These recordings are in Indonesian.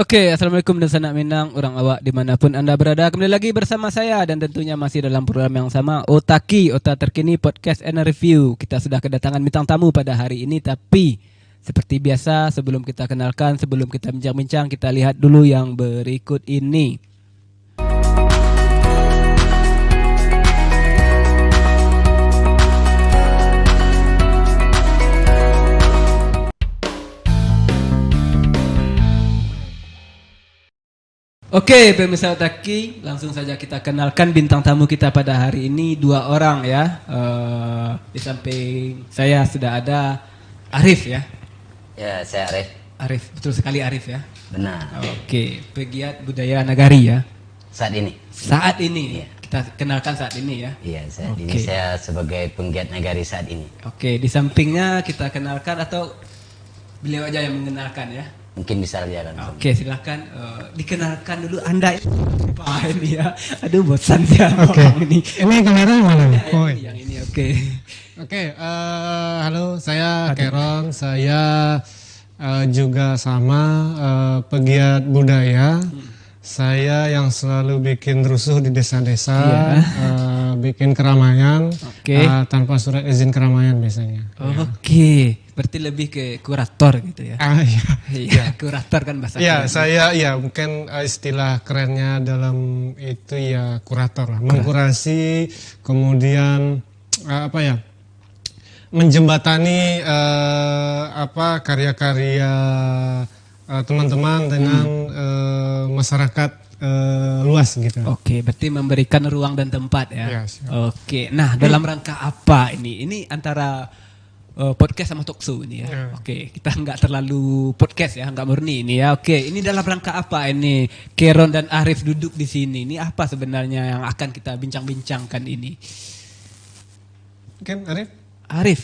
Oke, assalamualaikum dan sanak minang orang awak dimanapun anda berada. Kembali lagi bersama saya dan tentunya masih dalam program yang sama, Otaki, Ota Terkini Podcast and Review. Kita sudah kedatangan bintang tamu pada hari ini, tapi seperti biasa sebelum kita kenalkan, sebelum kita bincang-bincang, kita lihat dulu yang berikut ini. Oke, pemirsa Otaki, langsung saja kita kenalkan bintang tamu kita pada hari ini, dua orang ya. Di samping saya sudah ada Arif ya. Ya, saya Arif. Arif, betul sekali Arif ya. Benar. Oke, pegiat budaya nagari ya. Saat ini. Saat ini, Iya. kita kenalkan saat ini ya. Iya, saat ini Oke. saya sebagai penggiat nagari saat ini. Oke, di sampingnya kita kenalkan atau beliau aja yang mengenalkan ya. Mungkin bisa dia kan. Oke, silakan dikenalkan dulu Anda. Apa ini ya? Aduh, bosan ya Oke. orang ini. Ini kamera mana nih? Oh, Yang ini oke. Oke, halo, saya Keron. Saya juga sama pegiat budaya. Saya yang selalu bikin rusuh di desa-desa, bikin keramaian Oke. tanpa surat izin keramaian biasanya. Oke, berarti lebih ke kurator gitu ya. Iya. Iya, kurator kan bahasa Ya, keren. saya ya mungkin istilah kerennya dalam itu ya kurator lah, mengkurasi, kemudian apa ya, menjembatani karya-karya teman-teman dengan masyarakat luas gitu. Oke, berarti memberikan ruang dan tempat ya. Ya, siap. Oke, nah dalam rangka apa ini? Ini antara podcast sama talkshow ini ya. Ya. Oke, kita nggak terlalu podcast ya, nggak murni ini ya. Oke, ini dalam rangka apa ini? Keron dan Arif duduk di sini. Ini apa sebenarnya yang akan kita bincang-bincangkan ini? Mungkin Arif? Arif?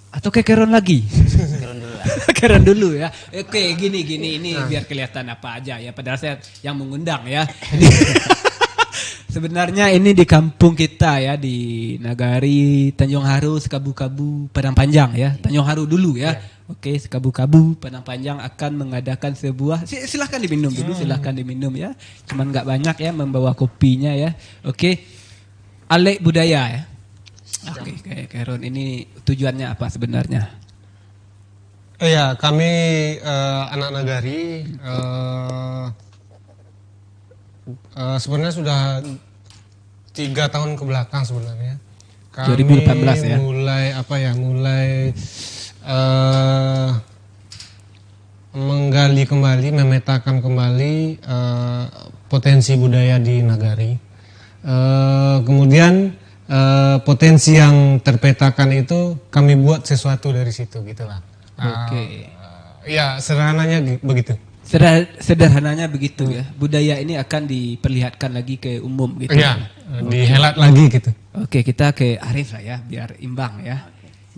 Atau ke Keron lagi? Turun dulu lah. Keren dulu ya. Oke, gini ini biar kelihatan apa aja ya. Padahal saya yang mengundang ya. Sebenarnya ini di kampung kita ya, di Nagari, Tanjung Haru, Sekabu-Kabu, Padang Panjang ya. Tanjung Haru dulu ya. Oke, Sekabu-Kabu, Padang Panjang akan mengadakan sebuah silahkan diminum dulu, silahkan diminum ya. Cuman nggak banyak ya, membawa kopinya ya. Oke. Alek budaya ya. Oke, kayak Keron ini tujuannya apa sebenarnya? Iya, kami anak nagari sebenarnya sudah 3 tahun ke belakang sebenarnya. Kami 2018 ya? mulai menggali kembali, memetakan kembali potensi budaya di nagari. Kemudian potensi yang terpetakan itu kami buat sesuatu dari situ gitulah. Oke. Ya, sederhananya begitu. Sederhananya begitu ya. Budaya ini akan diperlihatkan lagi ke umum gitu. Iya, dihelat lagi gitu. Oke, kita ke Arif lah ya, biar imbang ya.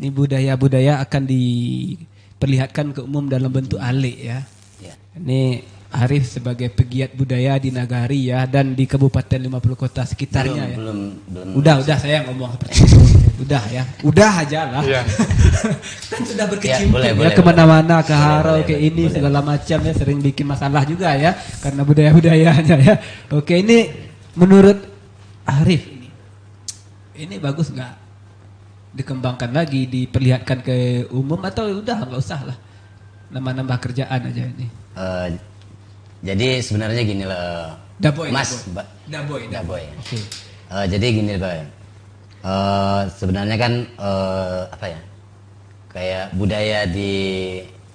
Ini budaya-budaya akan diperlihatkan ke umum dalam bentuk alek ya. Ya. Ini Arif sebagai pegiat budaya di Nagari ya, dan di Kabupaten 50 kota sekitarnya ya. Belum. Udah saya ngomong seperti itu. Udah ya, udah aja lah. Iya. Kan sudah berkecimpung Ya, ya, boleh, kemana-mana, ke harau, boleh, ke ini boleh. segala macam ya, sering bikin masalah juga ya, karena budaya-budayanya ya. Oke, ini menurut Arif ini bagus nggak dikembangkan lagi, diperlihatkan ke umum, atau udah nggak usah lah, nambah-nambah kerjaan aja ini. Jadi sebenarnya gini loh. Daboy, Mas, Daboy. Daboy. Oke. Jadi gini loh. Sebenarnya kan apa ya? Kayak budaya di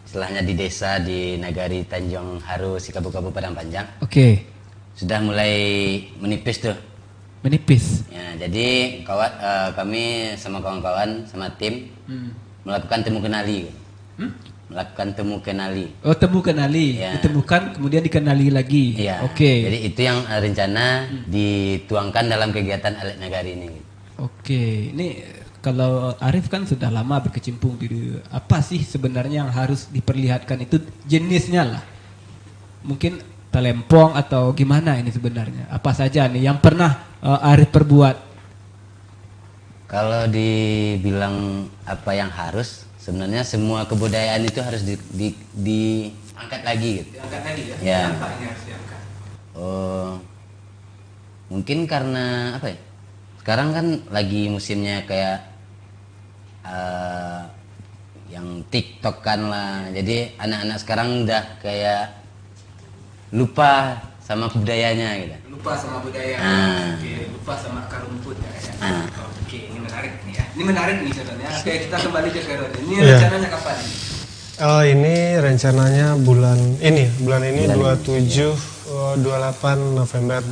istilahnya di desa di Nagari Tanjung Haru Sikabu-Kabu Padang Panjang Oke. sudah mulai menipis tuh. Menipis. Ya, jadi kami sama kawan-kawan sama tim melakukan temu kenali. Melakukan temu kenali. Oh, temu kenali, Ya. ditemukan kemudian dikenali lagi. Iya. Oke. Jadi itu yang rencana dituangkan dalam kegiatan Alek Nagari ini. Oke, ini kalau Arif kan sudah lama berkecimpung di apa sih sebenarnya yang harus diperlihatkan itu jenisnya lah. Mungkin telempong atau gimana ini sebenarnya? Apa saja nih yang pernah Arif perbuat? Kalau dibilang apa yang harus, sebenarnya semua kebudayaan itu harus diangkat lagi gitu. Diangkat lagi ya. Ya. Kenapa ini harus diangkat? Mungkin karena apa ya? Sekarang kan lagi musimnya kayak yang TikTok kan lah. Jadi anak-anak sekarang udah kayak lupa sama budayanya gitu. Lupa sama budaya. Oke, lupa sama akar rumput ya. Oke, ini menarik nih ya. Ini menarik nih sebenarnya. Oke, kita kembali ke Keron. Ini rencananya kapan? Oh, ini rencananya bulan ini 27 28 November.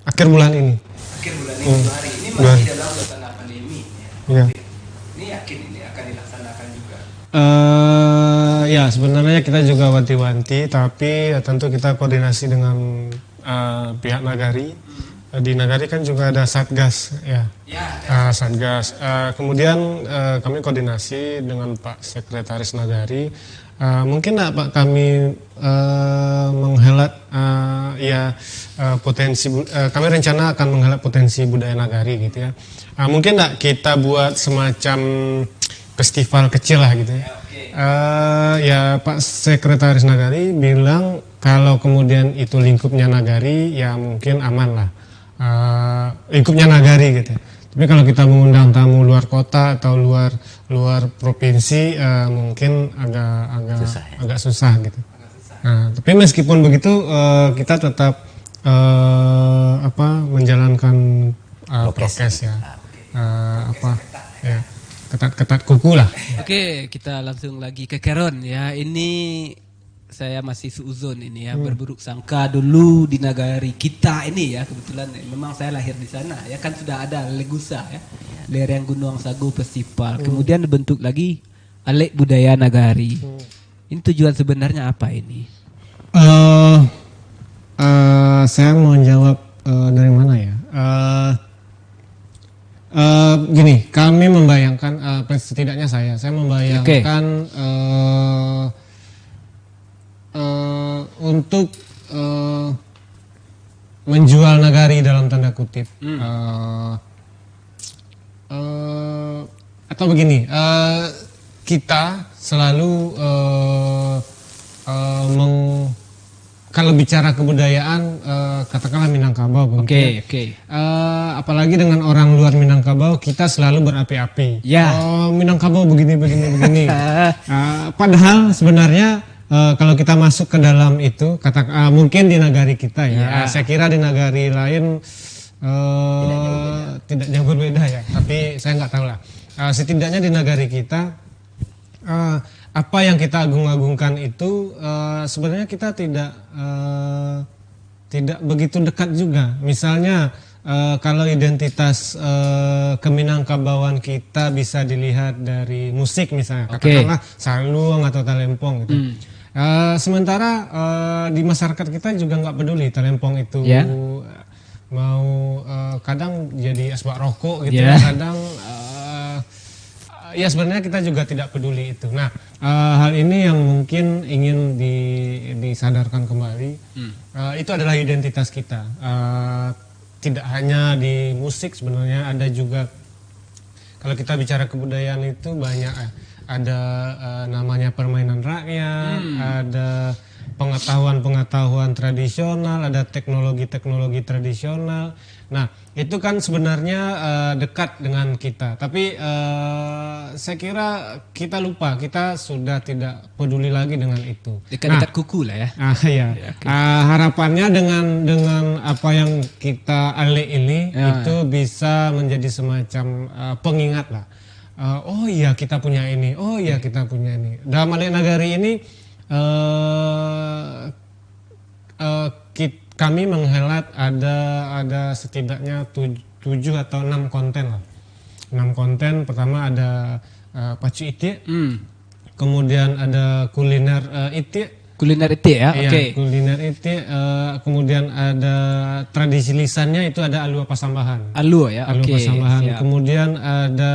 Akhir bulan ini. Akhir bulan ini 2 hari. Ini masih dalam suasana pandemi ya. Ya. Ini yakin ini akan dilaksanakan juga. Ya sebenarnya kita juga wanti-wanti, tapi tentu kita koordinasi dengan pihak Nagari. Di Nagari kan juga ada Satgas ya. Satgas. Kemudian kami koordinasi dengan Pak Sekretaris Nagari. Mungkin Pak kami menghelat potensi. Kami rencana akan menghelat potensi budaya Nagari gitu ya. Mungkin kita buat semacam festival kecil lah gitu ya. Ya Pak Sekretaris Nagari bilang kalau kemudian itu lingkupnya Nagari ya mungkin aman lah, lingkupnya Nagari gitu. Tapi kalau kita mengundang tamu luar kota atau luar provinsi mungkin agak susah gitu. Nah, tapi meskipun begitu kita tetap menjalankan prokes ya, ya. Ketat kuku lah. Oke, kita langsung lagi ke Keron ya. Ini saya masih seuzon ini ya, berburuk sangka dulu di Nagari kita ini ya. Kebetulan memang saya lahir di sana ya, kan sudah ada Legusa ya, lereng Gunung Sagu Festival. Kemudian dibentuk lagi Alek Budaya Nagari. Ini tujuan sebenarnya apa ini? Saya mau jawab dari mana ya? Gini, kami membayangkan, setidaknya saya membayangkan untuk menjual Nagari dalam tanda kutip, atau begini, kita selalu kalau bicara kebudayaan, katakanlah Minangkabau. Oke. Apalagi dengan orang luar Minangkabau, kita selalu berapi-api. Ya. Minangkabau begini. Padahal sebenarnya kalau kita masuk ke dalam itu, mungkin di Nagari kita ya. Saya kira di Nagari lain tidak jauh berbeda ya. Tapi saya nggak tahu lah. Setidaknya di Nagari kita, apa yang kita agung-agungkan itu sebenarnya kita tidak begitu dekat juga. Misalnya kalau identitas keminangkabauan kita bisa dilihat dari musik misalnya, katakanlah saluang atau talempong gitu. Sementara di masyarakat kita juga nggak peduli talempong itu mau kadang jadi asbak rokok gitu, kadang ya sebenarnya kita juga tidak peduli itu. Nah, hal ini yang mungkin ingin disadarkan kembali. Itu adalah identitas kita. Tidak hanya di musik sebenarnya, ada juga kalau kita bicara kebudayaan itu banyak. Ada namanya permainan rakyat, ada pengetahuan tradisional, ada teknologi tradisional. Nah, itu kan sebenarnya dekat dengan kita. Tapi saya kira kita lupa, kita sudah tidak peduli lagi dengan itu. Dekat kuku lah ya. Harapannya dengan apa yang kita alih ini itu bisa menjadi semacam pengingat lah. Oh iya kita punya ini, Dalam Alek Nagari ini kami menghelat ada setidaknya 7 atau 6 konten lah. 6 konten, pertama ada pacu itik, kemudian ada kuliner itik. Kuliner itik ya, iya, oke. Kuliner itik, kemudian ada tradisi lisannya itu ada alua pasambahan. Alua ya, Alua oke. pasambahan. Siap. Kemudian ada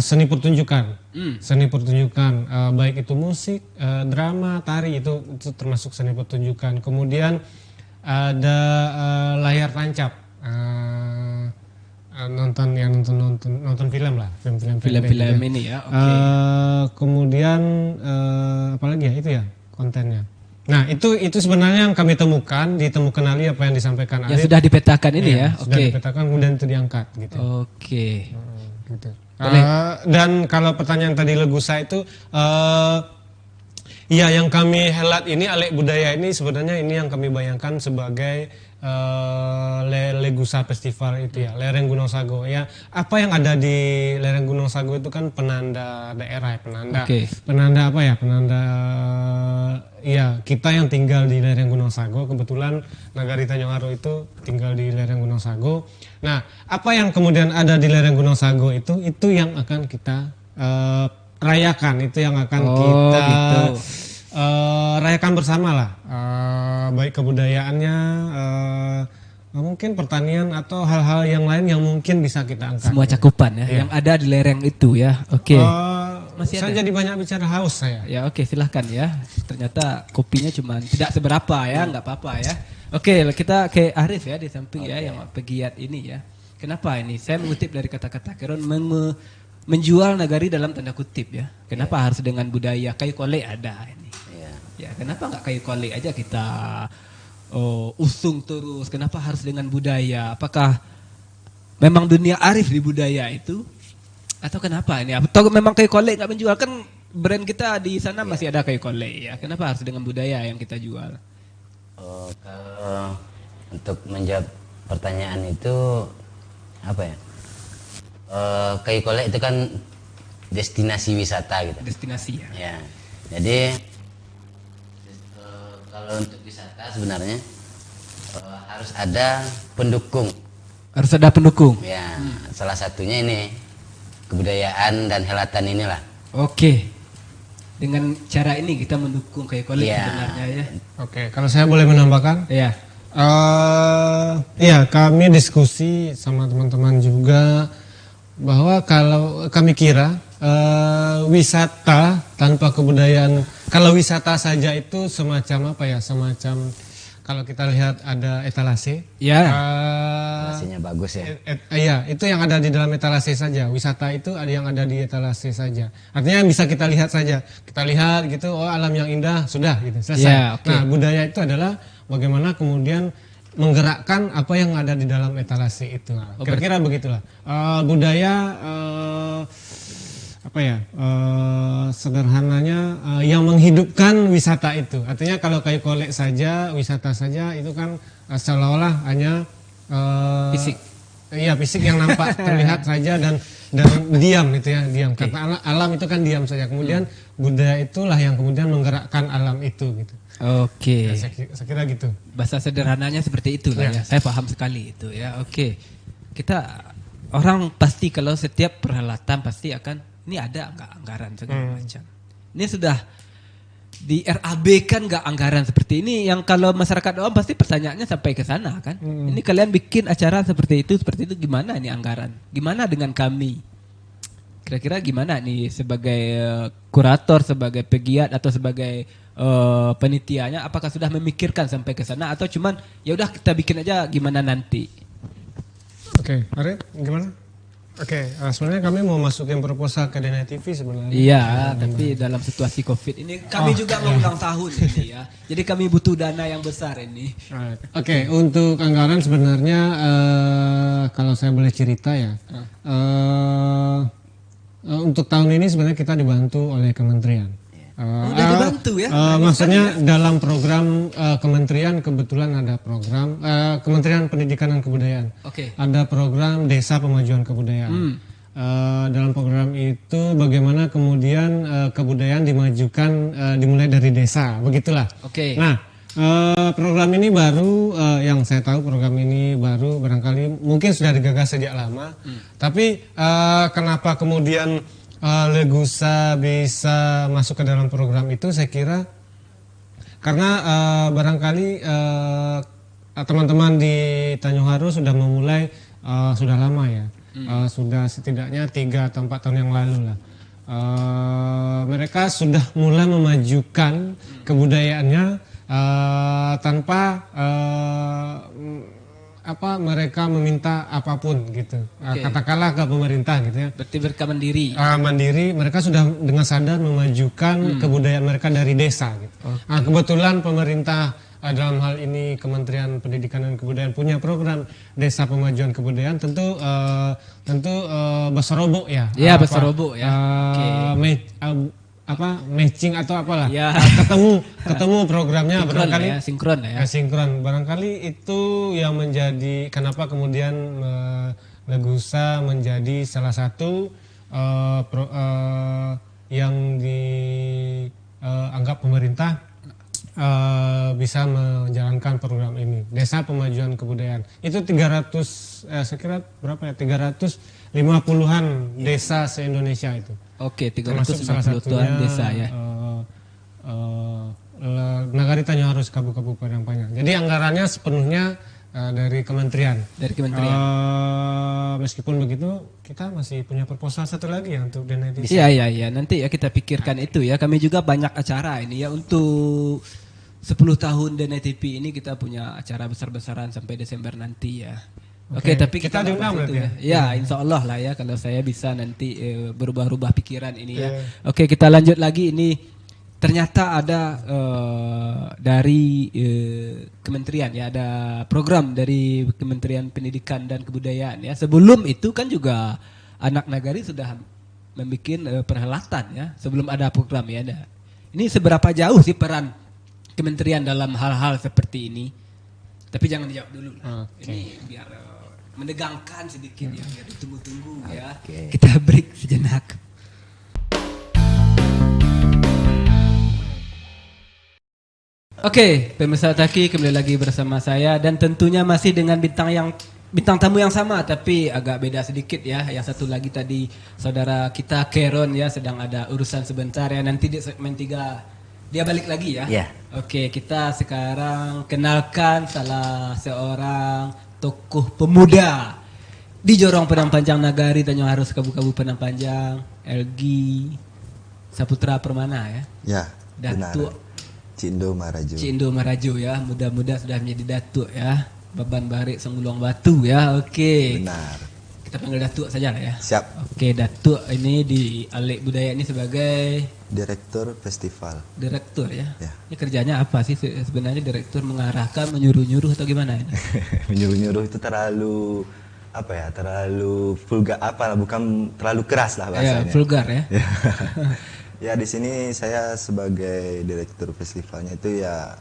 seni pertunjukan. Seni pertunjukan, baik itu musik, drama, tari, itu termasuk seni pertunjukan. Kemudian ada layar tancap. nonton film lah, Film-film ini ya. Oke. Kemudian apalagi ya itu ya kontennya. Nah itu sebenarnya yang kami ditemukan Ali apa yang disampaikan Yang Ali. sudah dipetakan ini ya. Sudah Oke. dipetakan kemudian itu diangkat gitu. Oke. Gitu. Dan kalau pertanyaan tadi Legusa itu, ya yang kami helat ini Alek Budaya ini sebenarnya ini yang kami bayangkan sebagai Legusa Festival itu ya, lereng Gunung Sago ya. Apa yang ada di lereng Gunung Sago itu kan penanda daerah ya, penanda apa ya, penanda ya kita yang tinggal di lereng Gunung Sago. Kebetulan Nagari Tanjung Aru itu tinggal di lereng Gunung Sago. Nah, apa yang kemudian ada di lereng Gunung Sago itu yang akan kita rayakan, itu yang akan kita gitu. rayakan bersama lah, baik kebudayaannya, mungkin pertanian atau hal-hal yang lain yang mungkin bisa kita angkat. Semua cakupan ya, yang ada di lereng itu ya. Oke. Masih saya jadi banyak bicara haus saya. Ya oke, silahkan ya. Ternyata kopinya cuma tidak seberapa ya, nggak apa-apa ya. Oke, kita ke Arif ya di samping ya yang pegiat ini ya. Kenapa ini? Saya mengutip dari kata-kata Keron menjual nagari dalam tanda kutip ya. Kenapa harus dengan budaya kayu kolek ada ini? Ya, kenapa nggak kayu kolek aja kita usung terus? Kenapa harus dengan budaya? Apakah memang dunia arif di budaya itu? Atau kenapa ini? Atau memang kayu kolek nggak menjual? Kan brand kita di sana masih ada kayu kolek ya. Kenapa harus dengan budaya yang kita jual? Kalau untuk menjawab pertanyaan itu apa ya? Kayu kolek itu kan destinasi wisata gitu. Destinasi ya. Ya, jadi kalau untuk wisata sebenarnya harus ada pendukung. Harus ada pendukung. Ya, salah satunya ini kebudayaan dan helatan inilah. Oke. Dengan cara ini kita mendukung kayu kolek Ya. sebenarnya ya. Oke, kalau saya boleh menambahkan, Ya. ya kami diskusi sama teman-teman juga bahwa kalau kami kira wisata tanpa kebudayaan, kalau wisata saja itu semacam apa ya, semacam kalau kita lihat ada etalase, Ya. Hasilnya bagus ya. Iya, itu yang ada di dalam etalase saja. Wisata itu ada yang ada di etalase saja. Artinya yang bisa kita lihat saja. Kita lihat gitu, oh alam yang indah, sudah gitu, selesai. Ya, oke. Nah, budaya itu adalah bagaimana kemudian menggerakkan apa yang ada di dalam etalase itu. Nah, kira-kira begitulah. Budaya apa ya? Sederhananya yang menghidupkan wisata itu. Artinya kalau kayu kolek saja, wisata saja itu kan seolah-olah hanya Fisik. Iya, fisik yang nampak terlihat saja dan diam itu ya, diam. Karena alam itu kan diam saja. Kemudian budaya itulah yang kemudian menggerakkan alam itu gitu. Oke. Ya, saya kira gitu. Bahasa sederhananya seperti itu lah ya. Saya paham sekali itu ya. Oke. Kita orang pasti kalau setiap perhelatan pasti akan ini ada nggak anggaran segala macam. Ini sudah di RAB kan nggak anggaran seperti ini. Yang kalau masyarakat awam pasti pertanyaannya sampai ke sana kan. Ini kalian bikin acara seperti itu gimana ini anggaran? Gimana dengan kami? Kira-kira gimana nih sebagai kurator, sebagai pegiat atau sebagai penitianya? Apakah sudah memikirkan sampai ke sana atau cuman ya udah kita bikin aja gimana nanti? Oke, Arif, gimana? Oke, sebenarnya kami mau masukin proposal ke DNA TV sebenarnya. Iya, tapi dalam situasi COVID ini kami juga mau ulang tahun ini ya. Jadi kami butuh dana yang besar ini. Oke, untuk anggaran sebenarnya kalau saya boleh cerita ya, untuk tahun ini sebenarnya kita dibantu oleh kementerian. Udah dibantu ya? Maksudnya dalam program kementerian kebetulan ada program Kementerian Pendidikan dan Kebudayaan. Oke. Ada program Desa Pemajuan Kebudayaan. Dalam program itu bagaimana kemudian kebudayaan dimajukan dimulai dari desa, begitulah. Oke. Nah, program ini baru yang saya tahu program ini baru barangkali mungkin sudah digagas sejak lama. Tapi kenapa kemudian Legusa bisa masuk ke dalam program itu, saya kira karena barangkali teman-teman di Tanjung Haru sudah memulai sudah lama ya, sudah setidaknya 3 atau 4 tahun yang lalu lah. Mereka sudah mulai memajukan kebudayaannya tanpa mereka meminta apapun gitu. Katakanlah ke pemerintah gitu ya. Berarti mereka mandiri. Mandiri, mereka sudah dengan sadar memajukan kebudayaan mereka dari desa gitu. Kebetulan pemerintah dalam hal ini Kementerian Pendidikan dan Kebudayaan punya program Desa Pemajuan Kebudayaan, tentu Basorobo ya. Iya, Basorobo ya. Matching atau apalah ya. ketemu programnya sinkron barangkali ya, sinkron ya. Sinkron barangkali itu yang menjadi kenapa kemudian Legusa menjadi salah satu yang dianggap pemerintah bisa menjalankan program ini, Desa Pemajuan Kebudayaan. Itu 300 saya kira berapa ya, 350-an desa se-Indonesia itu. Oke, Termasuk salah 350 satunya desa ya. Nagari Tanjung Haru Kabupaten Padang Panjang. Jadi anggarannya sepenuhnya dari kementerian. Dari kementerian. Meskipun begitu, kita masih punya proposal satu lagi ya untuk dana desa. Iya. Nanti ya kita pikirkan itu ya. Kami juga banyak acara ini ya untuk 10 tahun Dana TV ini kita punya acara besar-besaran sampai Desember nanti ya. Oke, tapi kita diundang berarti ya? Ya, insya Allah lah ya kalau saya bisa nanti berubah-ubah pikiran ini ya. Oke, kita lanjut lagi ini. Ternyata ada dari kementerian ya, ada program dari Kementerian Pendidikan dan Kebudayaan ya. Sebelum itu kan juga Anak Nagari sudah membuat perhelatan ya. Sebelum ada program ya ada. Ini seberapa jauh sih peran kementerian dalam hal-hal seperti ini? Tapi jangan dijawab dulu lah. Ini biar menegangkan sedikit ya, biar ditunggu-tunggu ya. Kita break sejenak. Oke, pemirsa Taki kembali lagi bersama saya dan tentunya masih dengan bintang tamu yang sama tapi agak beda sedikit ya. Yang satu lagi tadi saudara kita Keron ya, sedang ada urusan sebentar ya. Nanti di segmen 3 dia balik lagi ya. Oke, kita sekarang kenalkan salah seorang tokoh pemuda di Jorong Padang Panjang Nagari Tanjung Haru Kabupaten Padang Panjang, Elgi Saputra Permana ya. Ya, Datuk Cindo Marajo. Cindo Marajo ya, muda-muda sudah menjadi datuk ya. Beban Barik Sengulong Batu ya. Oke. Benar. Kita panggil datuk saja lah ya. Siap. Oke, datuk ini di Alek Budaya ini sebagai Direktur festival. direktur ya. Ya. Ini kerjanya apa sih sebenarnya, direktur mengarahkan, menyuruh-nyuruh atau gimana ini? Menyuruh-nyuruh itu terlalu terlalu vulgar bukan terlalu keras lah bahasanya. Ya, vulgar ya. Ya, di sini saya sebagai direktur festivalnya itu ya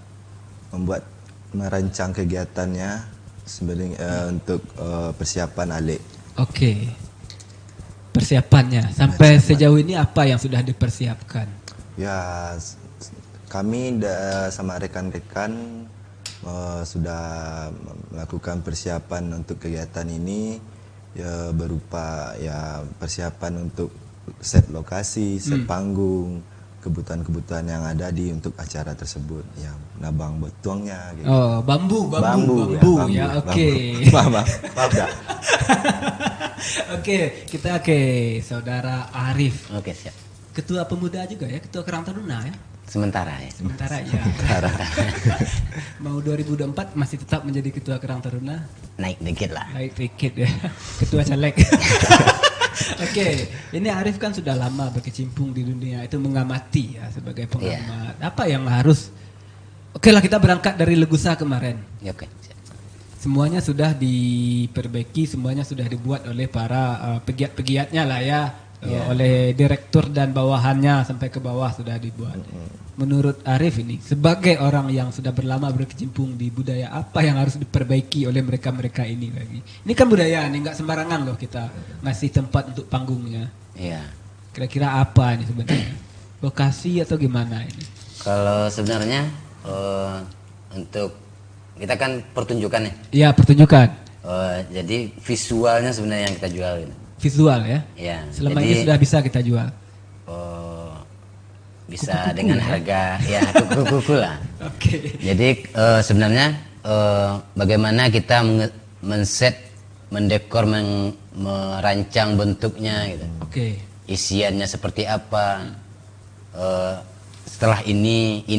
merancang kegiatannya sebenarnya untuk persiapan Alek. Oke. Persiapannya sampai sejauh ini apa yang sudah dipersiapkan? Ya, kami sama rekan-rekan sudah melakukan persiapan untuk kegiatan ini ya, berupa ya persiapan untuk set lokasi, set panggung, kebutuhan-kebutuhan yang ada untuk acara tersebut, ya nabang betuangnya gitu. Oh, bambu ya. Oke. Maaf dah. Oke, kita ke saudara Arif. Oke, siap. Ketua pemuda juga ya, ketua Karang Taruna ya. Sementara ya. Sementara ya. Mau 2024 masih tetap menjadi ketua Karang Taruna? Naik dikit lah. Naik dikit ya. Ketua caleg. Oke, ini Arif kan sudah lama berkecimpung di dunia itu, mengamati ya sebagai pengamat. Apa yang harus? Oke lah, kita berangkat dari Legusa kemarin. Ya, oke. Siap. Semuanya sudah diperbaiki, semuanya sudah dibuat oleh para pegiat-pegiatnya lah ya, oleh direktur dan bawahannya sampai ke bawah sudah dibuat. Menurut Arif ini, sebagai orang yang sudah berlama berkecimpung di budaya, apa yang harus diperbaiki oleh mereka-mereka ini lagi? Ini kan budaya nih, nggak sembarangan loh kita ngasih tempat untuk panggungnya. Iya. Kira-kira apa ini sebenarnya? Lokasi atau gimana ini? Kalau sebenarnya untuk kita kan pertunjukan ya. Iya, pertunjukan. Jadi visualnya sebenarnya yang kita jual gitu. Visual ya? Iya. Selama jadi, ini sudah bisa kita jual. Bisa Kuku-kuku dengan ya? harga ya kuku-kuku lah. Oke. Jadi sebenarnya bagaimana kita men-set, mendekor, merancang bentuknya gitu. Oke. Isiannya seperti apa. setelah ini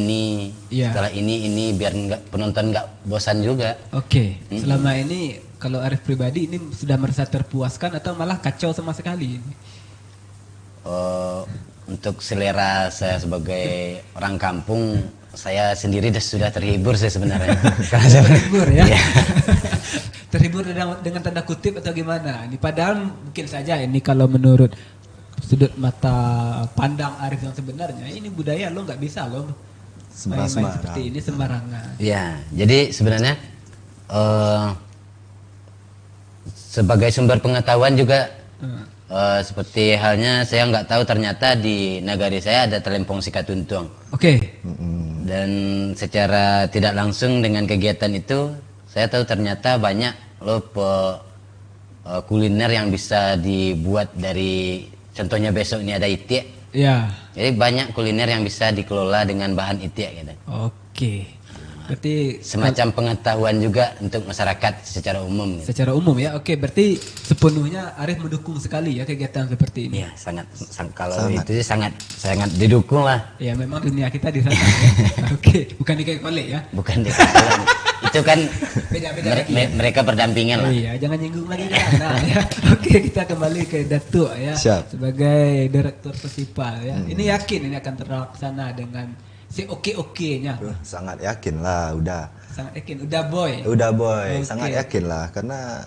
Iya. setelah ini biar penonton nggak bosan juga. Oke, selama ini kalau Arif pribadi ini sudah merasa terpuaskan atau malah kacau sama sekali? Untuk selera saya sebagai orang kampung, saya sendiri sudah terhibur sih sebenarnya. Karena saya Terhibur ya? Iya. Terhibur dengan tanda kutip atau gimana? Ini padahal mungkin saja ini kalau menurut sudut mata pandang Arif yang sebenarnya, ini budaya lo nggak bisa lo main-main Sembarang. seperti ini sembarangan. Ya, jadi sebenarnya sebagai sumber pengetahuan juga seperti halnya saya nggak tahu ternyata di nagari saya ada Telempong Sikatuntuang. Oke, Dan secara tidak langsung dengan kegiatan itu saya tahu ternyata banyak loh kuliner yang bisa dibuat dari, contohnya besok ini ada itiak. ya, Jadi banyak kuliner yang bisa dikelola dengan bahan itiak gitu. oke. Berarti Semacam pengetahuan juga untuk masyarakat secara umum gitu. secara umum ya, oke. Berarti sepenuhnya Arif mendukung sekali ya kegiatan seperti ini. Iya, kalau itu sih sangat didukung lah. Ya memang dunia kita di sana. Ya. Oke, bukan di kayak kolek ya. Bukan di Katulan. Itu kan Beda-beda lagi ya. mereka berdampingan lah. Iya, jangan nyinggung lagi kan. Nah, ya. Oke, kita kembali ke Datuk ya. Siap. Sebagai direktur festival ya. Ini yakin ini akan terlaksana dengan si oke-oke-nya. Sangat yakin lah, udah. Sangat yakin. Udah boy. Udah boy, Oke. sangat yakin lah karena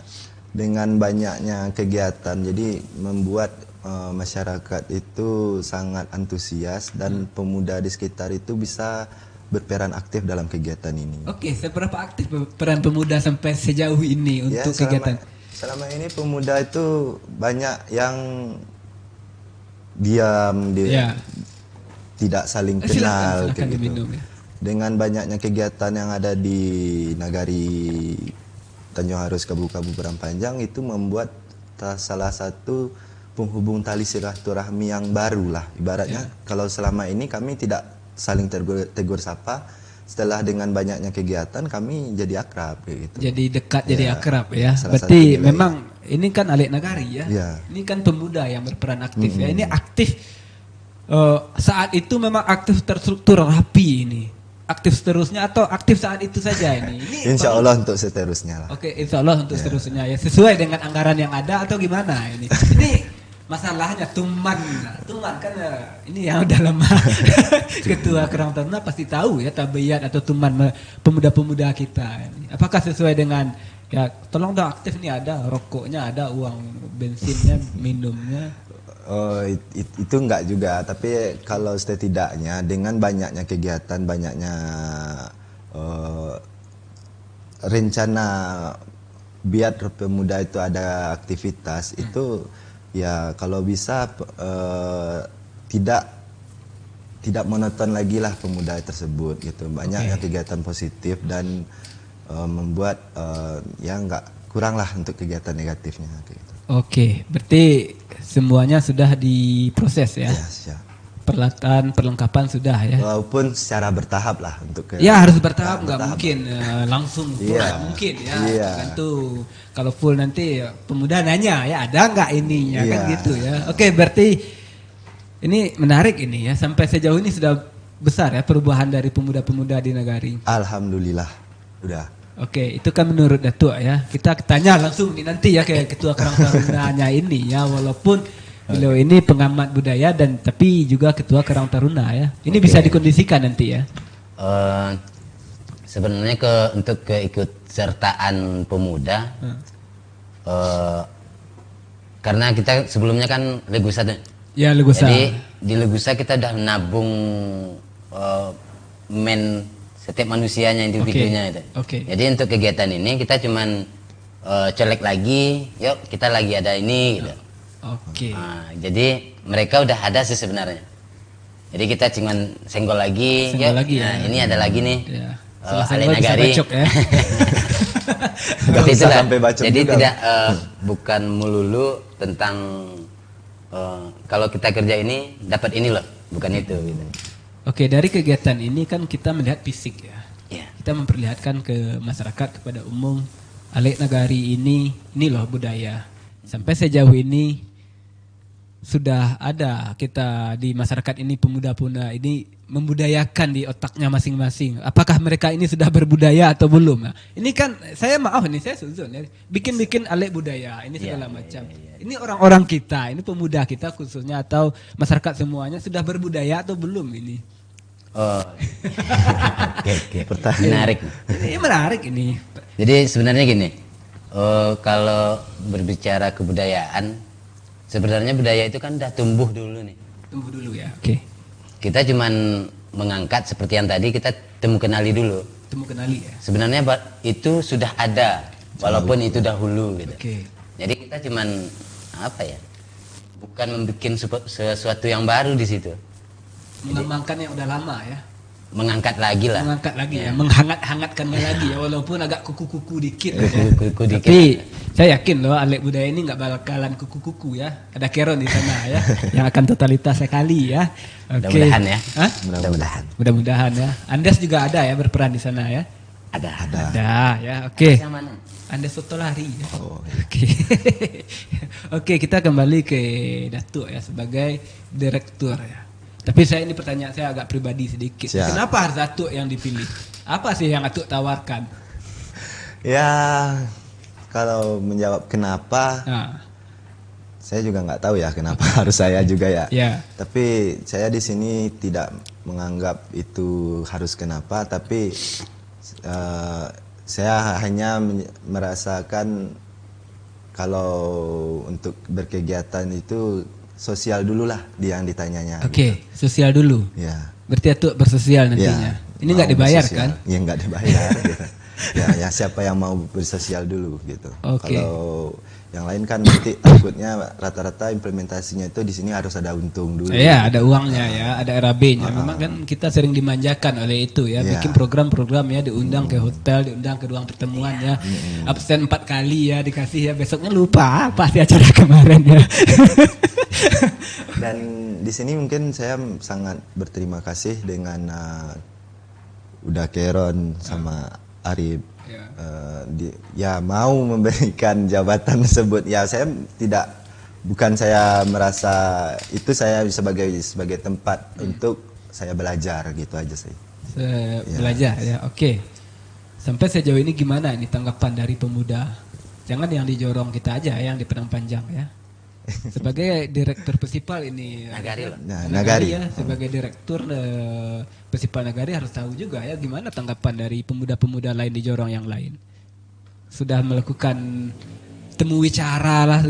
dengan banyaknya kegiatan jadi membuat masyarakat itu sangat antusias dan pemuda di sekitar itu bisa berperan aktif dalam kegiatan ini. Oke, seberapa aktif peran pemuda sampai sejauh ini untuk kegiatan? Selama ini pemuda itu banyak yang diam, Ya. tidak saling Silakan, kenal silakan kayak gitu. diminum ya. Dengan banyaknya kegiatan yang ada di nagari Tanjung Harus Kabu-Kabu Panjang itu membuat salah satu penghubung tali silaturahmi yang baru lah. Ibaratnya kalau selama ini kami tidak saling tegur sapa, setelah dengan banyaknya kegiatan kami jadi akrab kayak gitu. Jadi dekat, jadi Ya, akrab ya. salah Berarti satu nilai. memang ini kan Alek Nagari ya. Ya. Ini kan pemuda yang berperan aktif ya. Ini aktif saat itu memang aktif terstruktur rapi ini. Aktif seterusnya atau aktif saat itu saja ini? Insya Allah untuk seterusnya lah. Oke, insya Allah untuk seterusnya ya. Sesuai dengan anggaran yang ada atau gimana ini? Ini masalahnya tuman kan ini yang udah lama ketua Karang Taruna pasti tahu ya tabiat atau tuman pemuda-pemuda kita ini. Apakah sesuai dengan ya tolong dong aktif nih, ada rokoknya, ada uang bensinnya, minumnya. Oh, itu enggak juga, tapi kalau setidaknya dengan banyaknya kegiatan, banyaknya rencana biar pemuda itu ada aktivitas itu ya kalau bisa tidak monoton lagi lah pemuda tersebut gitu. Banyaknya kegiatan positif dan membuat ya enggak kurang lah untuk kegiatan negatifnya gitu. Oke, berarti semuanya sudah diproses ya. Ya, siap. Peralatan, perlengkapan sudah ya. Walaupun secara bertahap lah untuk Ya harus bertahap, nggak mungkin langsung full, Iya. nggak mungkin ya. Iya. Tentu kalau full nanti pemuda nanya ya ada nggak ininya kan Iya. gitu ya. Oke, berarti ini menarik ini ya. Sampai sejauh ini sudah besar ya perubahan dari pemuda-pemuda di Nagari. Alhamdulillah udah. Oke, itu kan menurut Datuk ya. Kita tanya langsung nih nanti ya ke Ketua Karang Tarunanya ini ya, walaupun beliau ini pengamat budaya dan tapi juga Ketua Karang Taruna ya. Ini bisa dikondisikan nanti ya. Sebenarnya untuk keikutsertaan pemuda, karena kita sebelumnya kan Legusa, Ya, Legusa. jadi di Legusa kita udah menabung setiap manusianya individunya itu. Oke. Jadi untuk kegiatan ini kita cuman colek lagi, yuk kita lagi ada ini gitu. Oke. Nah, jadi mereka udah ada sih sebenarnya. Jadi kita cuman senggol lagi, Senggol yuk. lagi nah, ya. ini ada lagi nih. Ya. Ale Setelah senggol bisa Nagari. bacok ya. Seperti Bisa itulah. sampai bacok Jadi juga. tidak bukan melulu tentang kalau kita kerja ini dapat ini loh, bukan itu gitu. Oke, dari kegiatan ini kan kita melihat fisik ya. Ya. Kita memperlihatkan ke masyarakat, kepada umum, Alek Nagari ini loh budaya. Sampai sejauh ini sudah ada kita di masyarakat ini, pemuda-pemuda ini membudayakan di otaknya masing-masing. Apakah mereka ini sudah berbudaya atau belum? Nah, ini kan saya suzon ya, bikin-bikin alek budaya ini segala macam. Ini orang-orang kita, ini pemuda kita khususnya atau masyarakat semuanya sudah berbudaya atau belum ini? Oh, oke. Menarik. Ini menarik ini. Jadi sebenarnya gini, kalau berbicara kebudayaan, sebenarnya budaya itu kan udah tumbuh dulu nih. Tumbuh dulu ya. Oke. Kita cuman mengangkat seperti yang tadi kita temu kenali dulu. Temu kenali ya. Sebenarnya itu sudah ada, walaupun itu dahulu gitu. Oke. Jadi kita cuman apa ya? Bukan membuat sesuatu yang baru di situ. Mengembangkan yang udah lama ya. Mengangkat lagi lah. Mengangkat lagi ya, menghangat-hangatkannya lagi ya, walaupun agak kuku-kuku dikit. Kuku-kuku dikit. Tapi saya yakin loh alek budaya ini nggak bakalan kuku-kuku ya. Ada Keron di sana ya, yang akan totalitas sekali ya. Oke. Mudah-mudahan ya. Hah? Mudah-mudahan ya. Andes juga ada ya berperan di sana ya. Ada ya. Oke. Yang mana? Andes Sotolari. Ya. Oh, Oke. Oke, kita kembali ke Datuk ya sebagai direktur ya. Tapi ini pertanyaan saya agak pribadi sedikit. Siap. Kenapa harus Datuk yang dipilih? Apa sih yang Datuk tawarkan? ya kalau menjawab kenapa, Nah, saya juga nggak tahu ya kenapa harus saya juga ya. ya. Tapi saya di sini tidak menganggap itu harus kenapa, tapi saya hanya merasakan kalau untuk berkegiatan itu sosial dulu lah yang ditanyanya. Oke, sosial dulu. Ya. Berarti Datuk bersosial nantinya. Ini nggak mau dibayar bersosial. kan? Ya nggak dibayar. Gitu. Ya siapa yang mau bersosial dulu gitu. Oke. Kalau yang lain kan nanti takutnya rata-rata implementasinya itu di sini harus ada untung dulu. Iya, ada uangnya ya, ada RAB-nya. Memang kan kita sering dimanjakan oleh itu ya, Iya. bikin program-program ya, diundang ke hotel, diundang ke ruang pertemuan ya. Absen 4 kali ya dikasih ya, besoknya lupa apa sih acara kemarin ya. Dan di sini mungkin saya sangat berterima kasih dengan udah Keron sama Arif. Ya mau memberikan jabatan tersebut. Ya saya bukan saya merasa itu saya sebagai tempat untuk saya belajar gitu aja sih. Belajar ya, oke. Sampai sejauh ini gimana ini tanggapan dari pemuda? Jangan yang di Jorong kita aja, yang di Padang Panjang ya. Sebagai direktur Persipal ini Nagari loh. Nagari ya, sebagai direktur Persipal Nagari harus tahu juga ya gimana tanggapan dari pemuda-pemuda lain di Jorong yang lain. Sudah melakukan temu wicara lah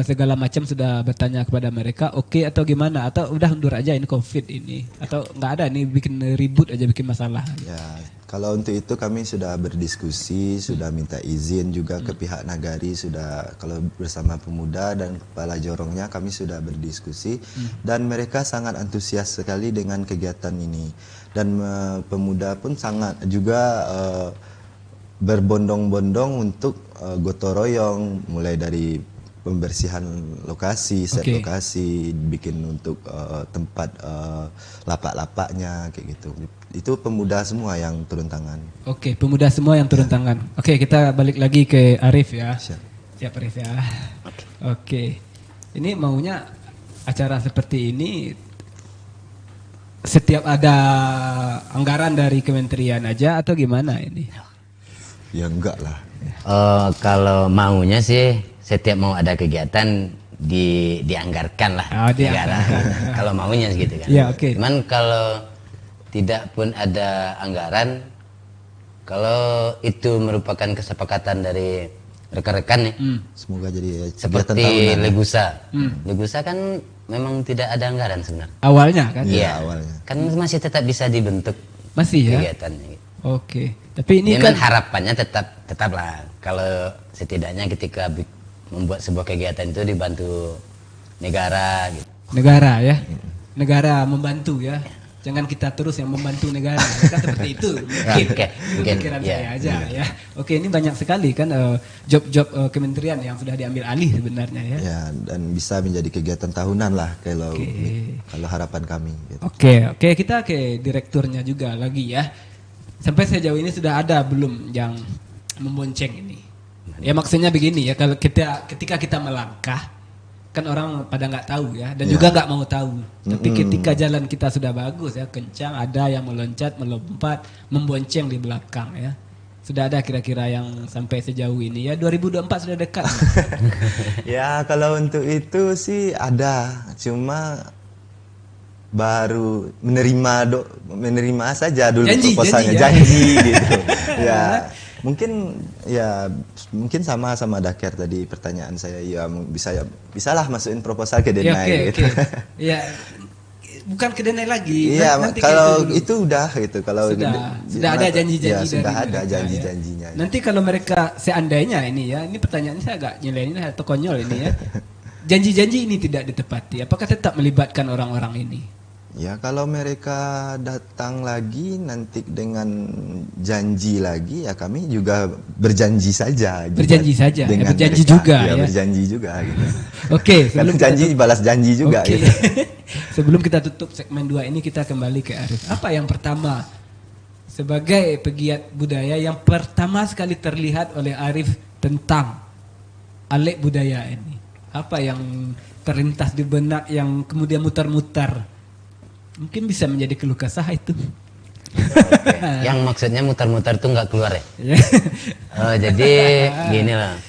segala macam, sudah bertanya kepada mereka oke atau gimana, atau udah undur aja ini Covid ini, atau nggak ada nih bikin ribut aja, bikin masalah. Ya, kalau untuk itu kami sudah berdiskusi, sudah minta izin juga ke pihak Nagari, sudah kalau bersama pemuda dan kepala jorongnya kami sudah berdiskusi dan mereka sangat antusias sekali dengan kegiatan ini, dan pemuda pun sangat juga berbondong-bondong untuk gotong royong, mulai dari pembersihan lokasi, set lokasi, bikin untuk tempat lapak-lapaknya kayak gitu. Itu pemuda semua yang turun tangan. Oke, pemuda semua yang turun tangan. Oke, kita balik lagi ke Arif ya. Siap Arif ya. Oke. Ini maunya acara seperti ini setiap ada anggaran dari kementerian aja atau gimana ini? Ya enggak lah. Kalau maunya sih setiap mau ada kegiatan dianggarkan lah. Negara. Kalau maunya gitu kan. Ya, oke. Cuman kalau tidak pun ada anggaran, kalau itu merupakan kesepakatan dari rekan-rekan nih, Semoga jadi kegiatan seperti tahunan. Legusa. Legusa kan memang tidak ada anggaran sebenarnya. Awalnya kan? Iya, awalnya. Kan masih tetap bisa dibentuk Masih ya? kegiatannya. Oke. Tapi ini Cuman kan harapannya tetaplah kalau setidaknya ketika membuat sebuah kegiatan itu dibantu negara gitu. negara ya. Negara membantu ya. Jangan kita terus yang membantu negara. Kan seperti itu. Mungkin. Oke, Itu mungkin, pikiran ya. saya aja ya. Oke, ini banyak sekali kan job-job kementerian yang sudah diambil alih sebenarnya ya. Ya, dan bisa menjadi kegiatan tahunan lah kalau harapan kami gitu. Oke, kita ke direkturnya juga lagi ya. Sampai sejauh ini sudah ada belum yang membonceng ini? Ya maksudnya begini ya, kalau ketika kita melangkah, kan orang pada nggak tahu ya, dan juga nggak mau tahu. Tapi ketika jalan kita sudah bagus ya, kencang, ada yang meloncat, melompat, membonceng di belakang ya. Sudah ada kira-kira yang sampai sejauh ini ya, 2024 sudah dekat. Ya kalau untuk itu sih ada, cuma baru menerima saja dulu proposalnya, janji gitu. Mungkin sama Daker tadi pertanyaan saya, ya bisalah masukin proposal ke Denai gitu. Ya, bukan ke Denai lagi. Iya, kalau itu udah gitu. Kalau sudah ada janji-janji dari sudah ada mereka, janji-janjinya. Ya. Nanti kalau mereka seandainya ini ya, ini pertanyaannya saya agak nyelenin atau konyol ini ya. Janji-janji ini tidak ditepati, apakah tetap melibatkan orang-orang ini? Ya kalau mereka datang lagi nanti dengan janji lagi, ya kami juga berjanji saja. Berjanji saja, dengan berjanji mereka, juga ya. Ya. Berjanji juga gitu. Oke, sebelum janji balas janji juga gitu. Sebelum kita tutup segmen 2 ini, kita kembali ke Arif. Apa yang pertama sebagai pegiat budaya yang pertama sekali terlihat oleh Arif tentang Alek budaya ini? Apa yang terlintas di benak yang kemudian mutar-mutar? Mungkin bisa menjadi keluh kesah itu. Yang maksudnya mutar-mutar itu nggak keluar ya? Jadi gini lah,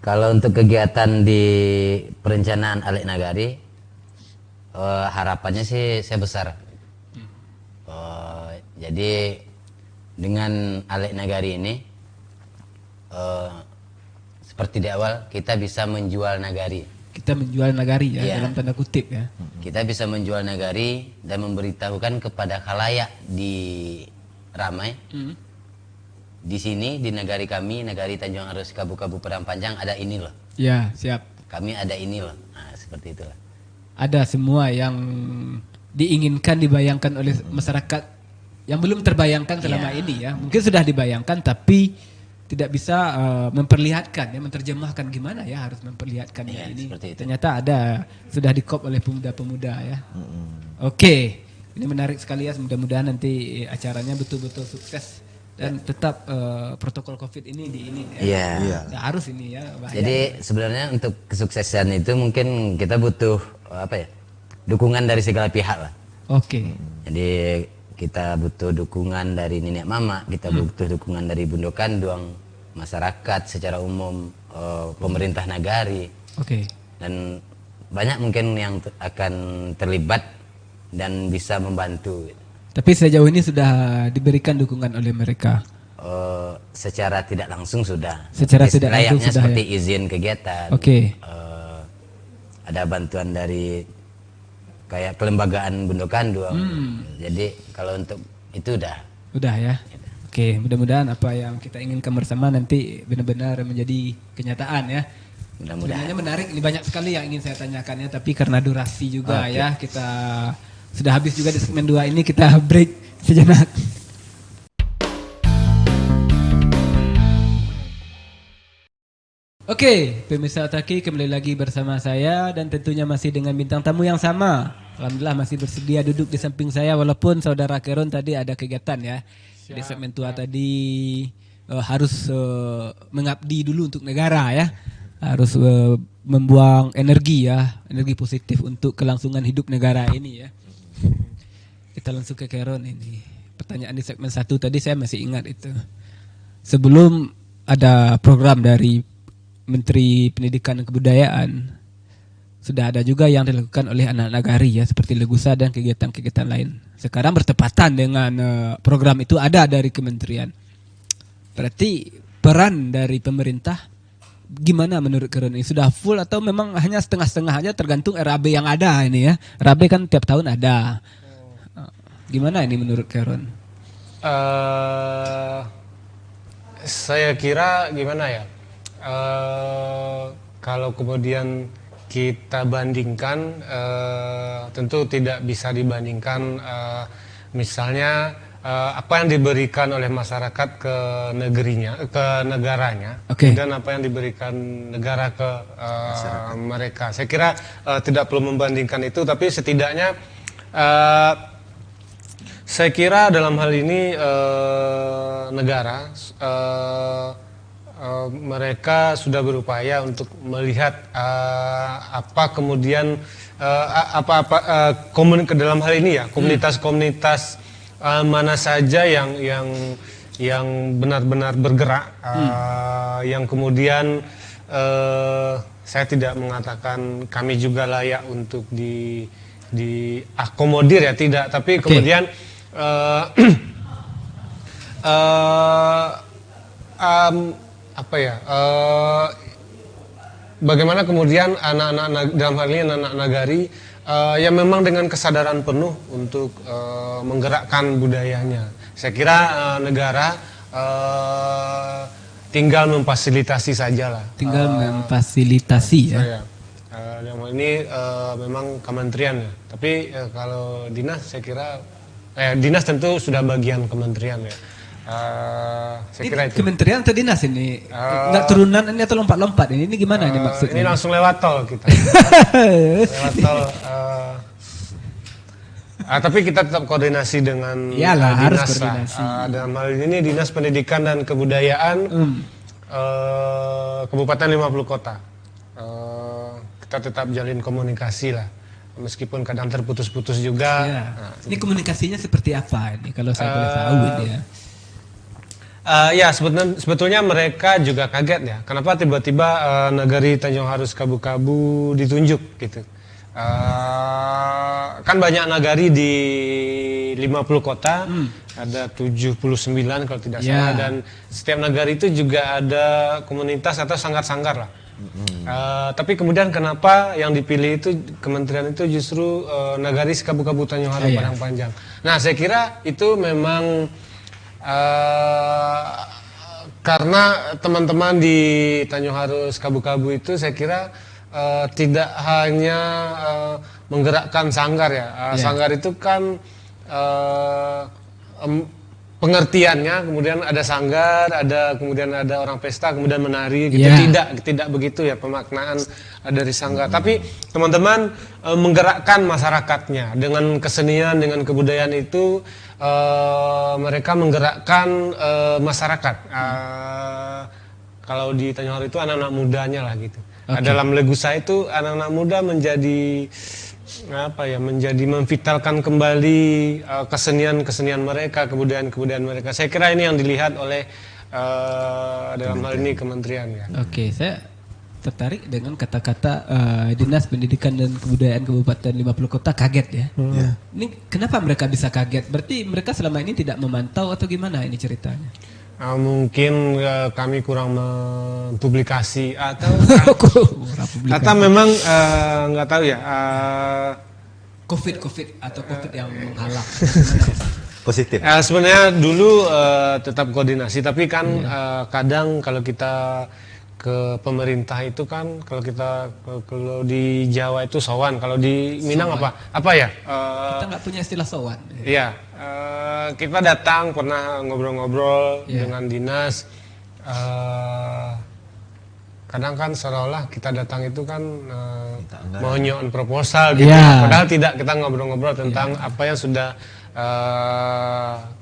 kalau untuk kegiatan di perencanaan Alek Nagari, harapannya sih saya besar. Jadi dengan Alek Nagari ini, seperti di awal kita bisa menjual nagari. Kita menjual nagari ya, dalam tanda kutip ya. Kita bisa menjual nagari dan memberitahukan kepada khalayak di Ramai. Di sini di nagari kami, nagari Tanjung Arus Kabu-Kabu Padang Panjang ada ini loh. Ya, siap. Kami ada ini loh. Nah, seperti itulah. Ada semua yang diinginkan dibayangkan oleh masyarakat yang belum terbayangkan selama ini ya. Mungkin sudah dibayangkan tapi tidak bisa memperlihatkan ya, menerjemahkan gimana ya harus memperlihatkannya ini. Ternyata ada, sudah dikop oleh pemuda-pemuda ya. Oke, ini menarik sekali ya. Mudah-mudahan nanti acaranya betul-betul sukses dan tetap protokol COVID ini di ini ya. Ya, harus ini ya. Bahaya. Jadi sebenarnya untuk kesuksesan itu mungkin kita butuh dukungan dari segala pihak lah. Oke. Jadi kita butuh dukungan dari nenek mama, kita butuh dukungan dari Bundo Kanduang, masyarakat secara umum, pemerintah nagari. Oke. Dan banyak mungkin yang akan terlibat dan bisa membantu. Tapi sejauh ini sudah diberikan dukungan oleh mereka. Secara tidak langsung sudah. Secara tidak langsung sudah seperti ya? izin kegiatan. Oke. Ada bantuan dari kayak kelembagaan Bundo Kanduang. Jadi kalau untuk itu udah ya. Oke, mudah-mudahan apa yang kita inginkan bersama nanti benar-benar menjadi kenyataan ya. Mudah-mudahan. Sebenarnya menarik, ini banyak sekali yang ingin saya tanyakannya, tapi karena durasi juga ya, kita sudah habis juga di segmen 2 ini, kita break sejenak. Oke, pemirsa Otaki kembali lagi bersama saya dan tentunya masih dengan bintang tamu yang sama. Alhamdulillah masih bersedia duduk di samping saya walaupun saudara Keron tadi ada kegiatan ya. Di segmen tua tadi harus mengabdi dulu untuk negara ya. Harus membuang energi ya, energi positif untuk kelangsungan hidup negara ini ya. Kita langsung ke Keron ini. Pertanyaan di segmen 1 tadi saya masih ingat itu. Sebelum ada program dari Menteri Pendidikan dan Kebudayaan, sudah ada juga yang dilakukan oleh anak nagari ya, seperti Legusa dan kegiatan-kegiatan lain. Sekarang bertepatan dengan program itu ada dari kementerian. Berarti peran dari pemerintah gimana menurut Keron ini? Sudah full atau memang hanya setengah-setengah aja, tergantung RAB yang ada ini ya? RAB kan tiap tahun ada. Gimana ini menurut Keron? Saya kira gimana ya? Kalau kemudian kita bandingkan, tentu tidak bisa dibandingkan misalnya apa yang diberikan oleh masyarakat ke negerinya, ke negaranya, dan apa yang diberikan negara ke mereka. Saya kira tidak perlu membandingkan itu, tapi setidaknya saya kira dalam hal ini negara mereka sudah berupaya untuk melihat apa kemudian ke dalam hal ini ya komunitas-komunitas mana saja yang benar-benar bergerak, yang kemudian saya tidak mengatakan kami juga layak untuk diakomodir ya, tidak, tapi kemudian bagaimana kemudian anak-anak dalam hal ini anak-anak nagari yang memang dengan kesadaran penuh untuk menggerakkan budayanya. Saya kira negara tinggal memfasilitasi sajalah. Tinggal memfasilitasi ya. Dalam hal ini memang kementerian ya. Tapi kalau dinas saya kira dinas tentu sudah bagian kementerian ya. Saya kira itu. Kementerian atau dinas ini? Nggak turunan ini atau lompat-lompat ini gimana ini maksudnya? Ini langsung lewat tol kita. Lewat tol. Tapi kita tetap koordinasi dengan dinas harus koordinasi. Dalam hal ini Dinas Pendidikan dan Kebudayaan Kabupaten 50 Kota. Kita tetap jalin komunikasi lah. Meskipun kadang terputus-putus juga. Ya. Ini komunikasinya seperti apa ini kalau saya boleh tahu ini ya? Sebetulnya mereka juga kaget ya. Kenapa tiba-tiba Nagari Tanjung Haru Kabu-Kabu ditunjuk gitu. Kan banyak nagari di 50 kota, ada 79 kalau tidak salah, dan setiap nagari itu juga ada komunitas atau sanggar-sanggar lah. Tapi kemudian kenapa yang dipilih itu kementerian itu justru Nagari Kabu-Kabu Tanjung Haru Padang Panjang. Nah saya kira itu memang karena teman-teman di Tanjung Haru Kabu-Kabu itu saya kira tidak hanya menggerakkan sanggar ya. Sanggar itu kan pengertiannya kemudian ada sanggar, kemudian ada orang pesta, kemudian menari gitu. Tidak begitu ya pemaknaan dari sanggar. Tapi teman-teman menggerakkan masyarakatnya dengan kesenian, dengan kebudayaan itu mereka menggerakkan masyarakat. Kalau di Tanjung Haru itu anak-anak mudanya lah gitu. Dalam Legusa itu anak-anak muda menjadi menjadi memvitalkan kembali kesenian mereka, kebudayaan mereka. Saya kira ini yang dilihat oleh dalam hal ini kementerian ya. Oke, saya tertarik dengan kata-kata Dinas Pendidikan dan Kebudayaan Kabupaten 50 Kota kaget ya. Ini kenapa mereka bisa kaget? Berarti mereka selama ini tidak memantau atau gimana ini ceritanya? Mungkin kami kurang mempublikasi atau memang nggak tahu ya. COVID atau COVID yang menghalang. Positif. Sebenarnya dulu tetap koordinasi, tapi kan kadang kalau kita ke pemerintah itu kan kalau di Jawa itu sowan, kalau di Minang apa ya? Kita nggak punya istilah sowan. Iya, kita datang pernah ngobrol-ngobrol dengan dinas. Kadang kan seolah-olah kita datang itu kan mau nyoon proposal gitu. Padahal tidak, kita ngobrol-ngobrol tentang apa yang sudah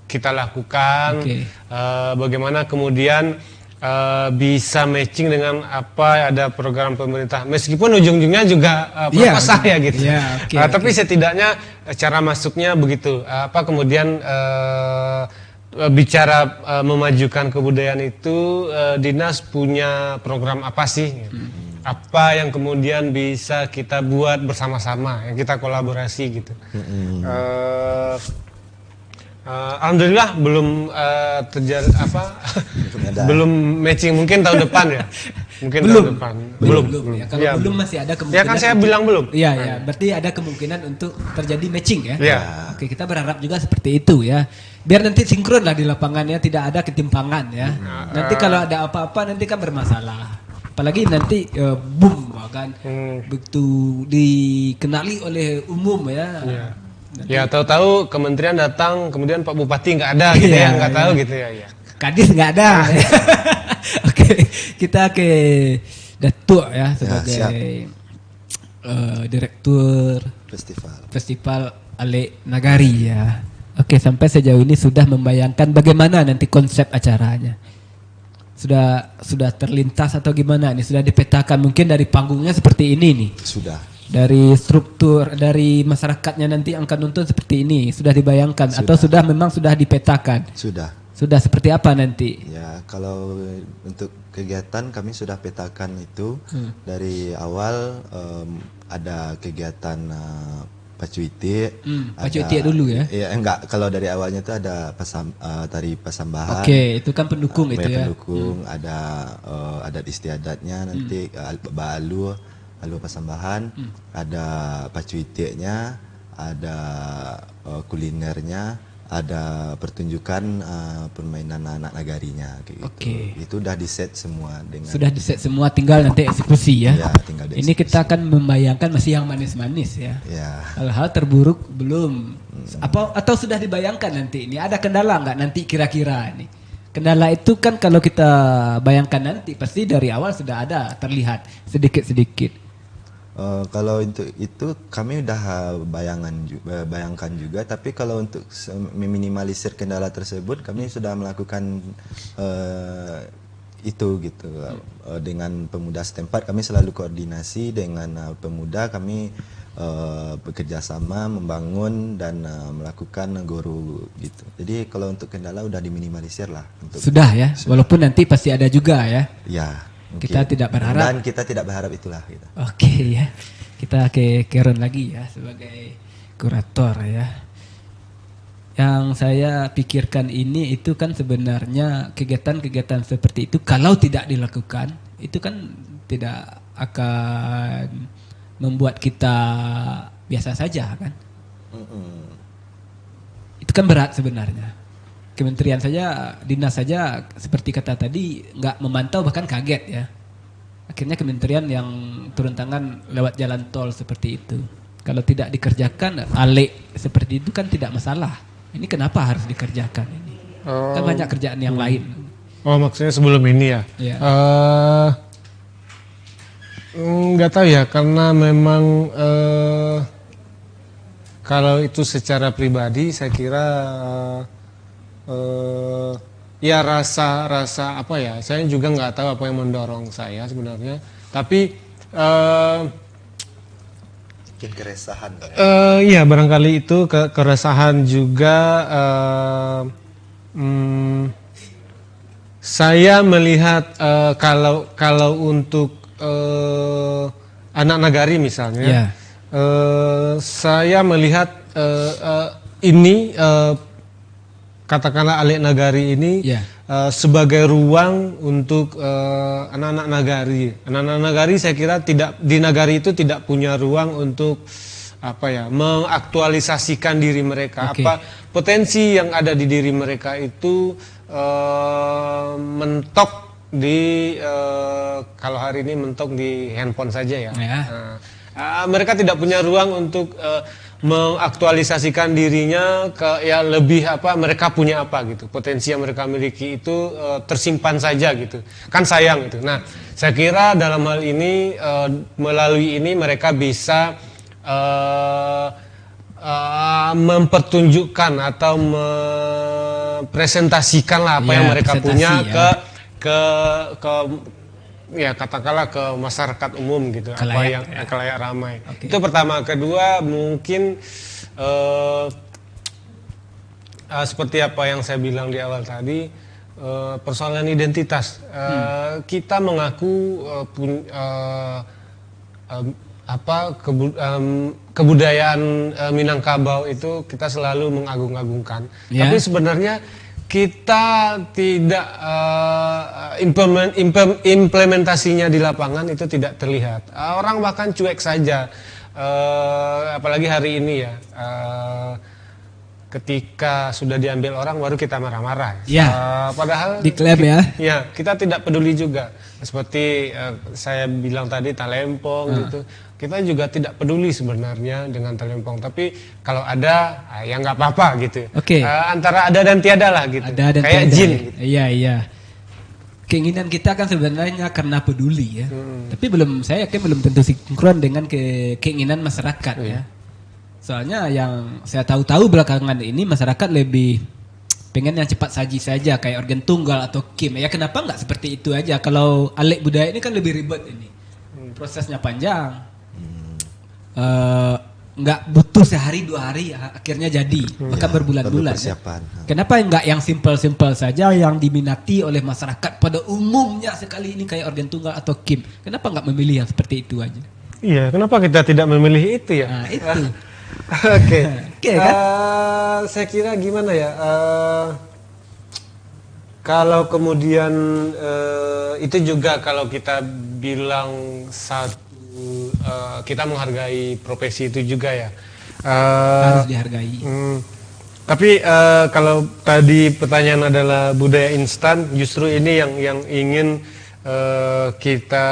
kita lakukan, bagaimana kemudian bisa matching dengan apa ada program pemerintah, meskipun ujung-ujungnya juga proposal ya gitu. Tapi setidaknya cara masuknya begitu. Kemudian bicara memajukan kebudayaan itu, dinas punya program apa sih? Apa yang kemudian bisa kita buat bersama-sama, yang kita kolaborasi gitu. Alhamdulillah belum terjadi belum matching, mungkin tahun depan ya. Mungkin belum. Tahun depan. Belum. Ya, kalau belum masih ada kemungkinan. Ya kan saya bilang belum. Iya, berarti ada kemungkinan untuk terjadi matching ya. Oke, kita berharap juga seperti itu ya. Biar nanti sinkron lah di lapangannya, tidak ada ketimpangan ya. Nanti kalau ada apa-apa nanti kan bermasalah. Apalagi nanti boom kan. Begitu dikenali oleh umum ya. Ya tahu-tahu kementerian datang, kemudian Pak Bupati nggak ada gitu ya, nggak tahu gitu ya. Kadis nggak ada. Oke, kita ke Datuk ya sebagai direktur festival Ale Nagari ya. Oke, sampai sejauh ini sudah membayangkan bagaimana nanti konsep acaranya. sudah terlintas atau gimana nih? Sudah dipetakan mungkin dari panggungnya seperti ini nih. Sudah. Dari struktur dari masyarakatnya nanti yang akan nonton seperti ini sudah dibayangkan atau sudah memang sudah dipetakan? Sudah seperti apa nanti? Ya, kalau untuk kegiatan kami sudah petakan itu dari awal ada kegiatan pacuiti. Pacuiti dulu ya? Iya, enggak. Kalau dari awalnya itu ada tari pasambahan. Oke, itu kan pendukung itu ya. Pendukung, ada adat istiadatnya nanti alu pasambahan, ada pacuitinya, ada kulinernya, ada pertunjukan permainan anak nagarinya kayak gitu. Itu udah di-set semua dengan sudah di-set semua, tinggal nanti eksekusi ya. Ya, tinggal ini kita akan membayangkan masih yang manis-manis ya. Hal-hal terburuk belum atau sudah dibayangkan nanti ini ada kendala nggak nanti kira-kira ini? Kendala itu kan kalau kita bayangkan nanti pasti dari awal sudah ada terlihat sedikit-sedikit. Kalau untuk itu kami udah bayangkan juga, tapi kalau untuk meminimalisir kendala tersebut kami sudah melakukan itu gitu. Dengan pemuda setempat kami selalu koordinasi dengan pemuda, kami bekerja sama membangun dan melakukan guru gitu. Jadi kalau untuk kendala udah diminimalisir lah. Sudah ya, walaupun nanti pasti ada juga ya. Ya. Mungkin. Kita tidak berharap. Dan kita tidak berharap itulah. Gitu. Oke ya, kita ke Karen lagi ya sebagai kurator ya. Yang saya pikirkan ini itu kan sebenarnya kegiatan-kegiatan seperti itu kalau tidak dilakukan itu kan tidak akan membuat kita biasa saja kan. Itu kan berat sebenarnya. Kementerian saja, dinas saja seperti kata tadi nggak memantau bahkan kaget ya. Akhirnya kementerian yang turun tangan lewat jalan tol seperti itu. Kalau tidak dikerjakan seperti itu kan tidak masalah. Ini kenapa harus dikerjakan ini? Kan banyak kerjaan yang lain. Oh maksudnya sebelum ini ya? Iya. Nggak tahu ya karena memang kalau itu secara pribadi saya kira ya rasa apa ya, saya juga nggak tahu apa yang mendorong saya sebenarnya, tapi mungkin keresahan. Iya barangkali itu keresahan juga. Saya melihat kalau untuk anak nagari misalnya, saya melihat ini katakanlah Alek Nagari ini sebagai ruang untuk anak-anak nagari. Anak-anak nagari saya kira di nagari itu tidak punya ruang untuk mengaktualisasikan diri mereka. Apa potensi yang ada di diri mereka itu mentok di kalau hari ini mentok di handphone saja ya. Mereka tidak punya ruang untuk mengaktualisasikan dirinya ke lebih mereka punya apa gitu, potensi yang mereka miliki itu tersimpan saja gitu, kan sayang itu. Nah saya kira dalam hal ini melalui ini mereka bisa mempertunjukkan atau mempresentasikan lah apa yang mereka punya ke katakanlah ke masyarakat umum gitu, kalayak ramai. Itu pertama. Kedua mungkin seperti apa yang saya bilang di awal tadi, persoalan identitas. Kita mengaku kebudayaan Minangkabau itu kita selalu mengagung-agungkan. Tapi sebenarnya kita tidak implementasinya di lapangan itu tidak terlihat. Orang bahkan cuek saja, apalagi hari ini ya. Ketika sudah diambil orang baru kita marah-marah. Padahal diklaim ya. Ya, kita tidak peduli juga. Seperti saya bilang tadi talempong gitu. Kita juga tidak peduli sebenarnya dengan talempong, tapi kalau ada ya nggak apa-apa gitu. Antara ada dan tiada lah gitu. Ada dan kayak tiada. jin. Gitu. Iya. Keinginan kita kan sebenarnya karena peduli ya. Tapi saya yakin belum tentu sinkron dengan keinginan masyarakat ya. Soalnya yang saya tahu belakangan ini masyarakat lebih pengen yang cepat saji saja kayak organ tunggal atau kim. Ya kenapa nggak seperti itu aja? Kalau Alek Budaya ini kan lebih ribet ini. Prosesnya panjang. Nggak butuh sehari 2 hari akhirnya jadi. Maka berbulan-bulan. Ya. Kenapa nggak yang simpel-simpel saja yang diminati oleh masyarakat pada umumnya sekali ini kayak organ tunggal atau kim? Kenapa nggak memilih yang seperti itu aja? Iya, kenapa kita tidak memilih itu ya? Nah, itu. Oke. Oke, kan? Saya kira gimana ya? Kalau kemudian itu juga kalau kita bilang kita menghargai profesi itu juga ya. Harus dihargai. Tapi kalau tadi pertanyaan adalah budaya instan, justru ini yang ingin kita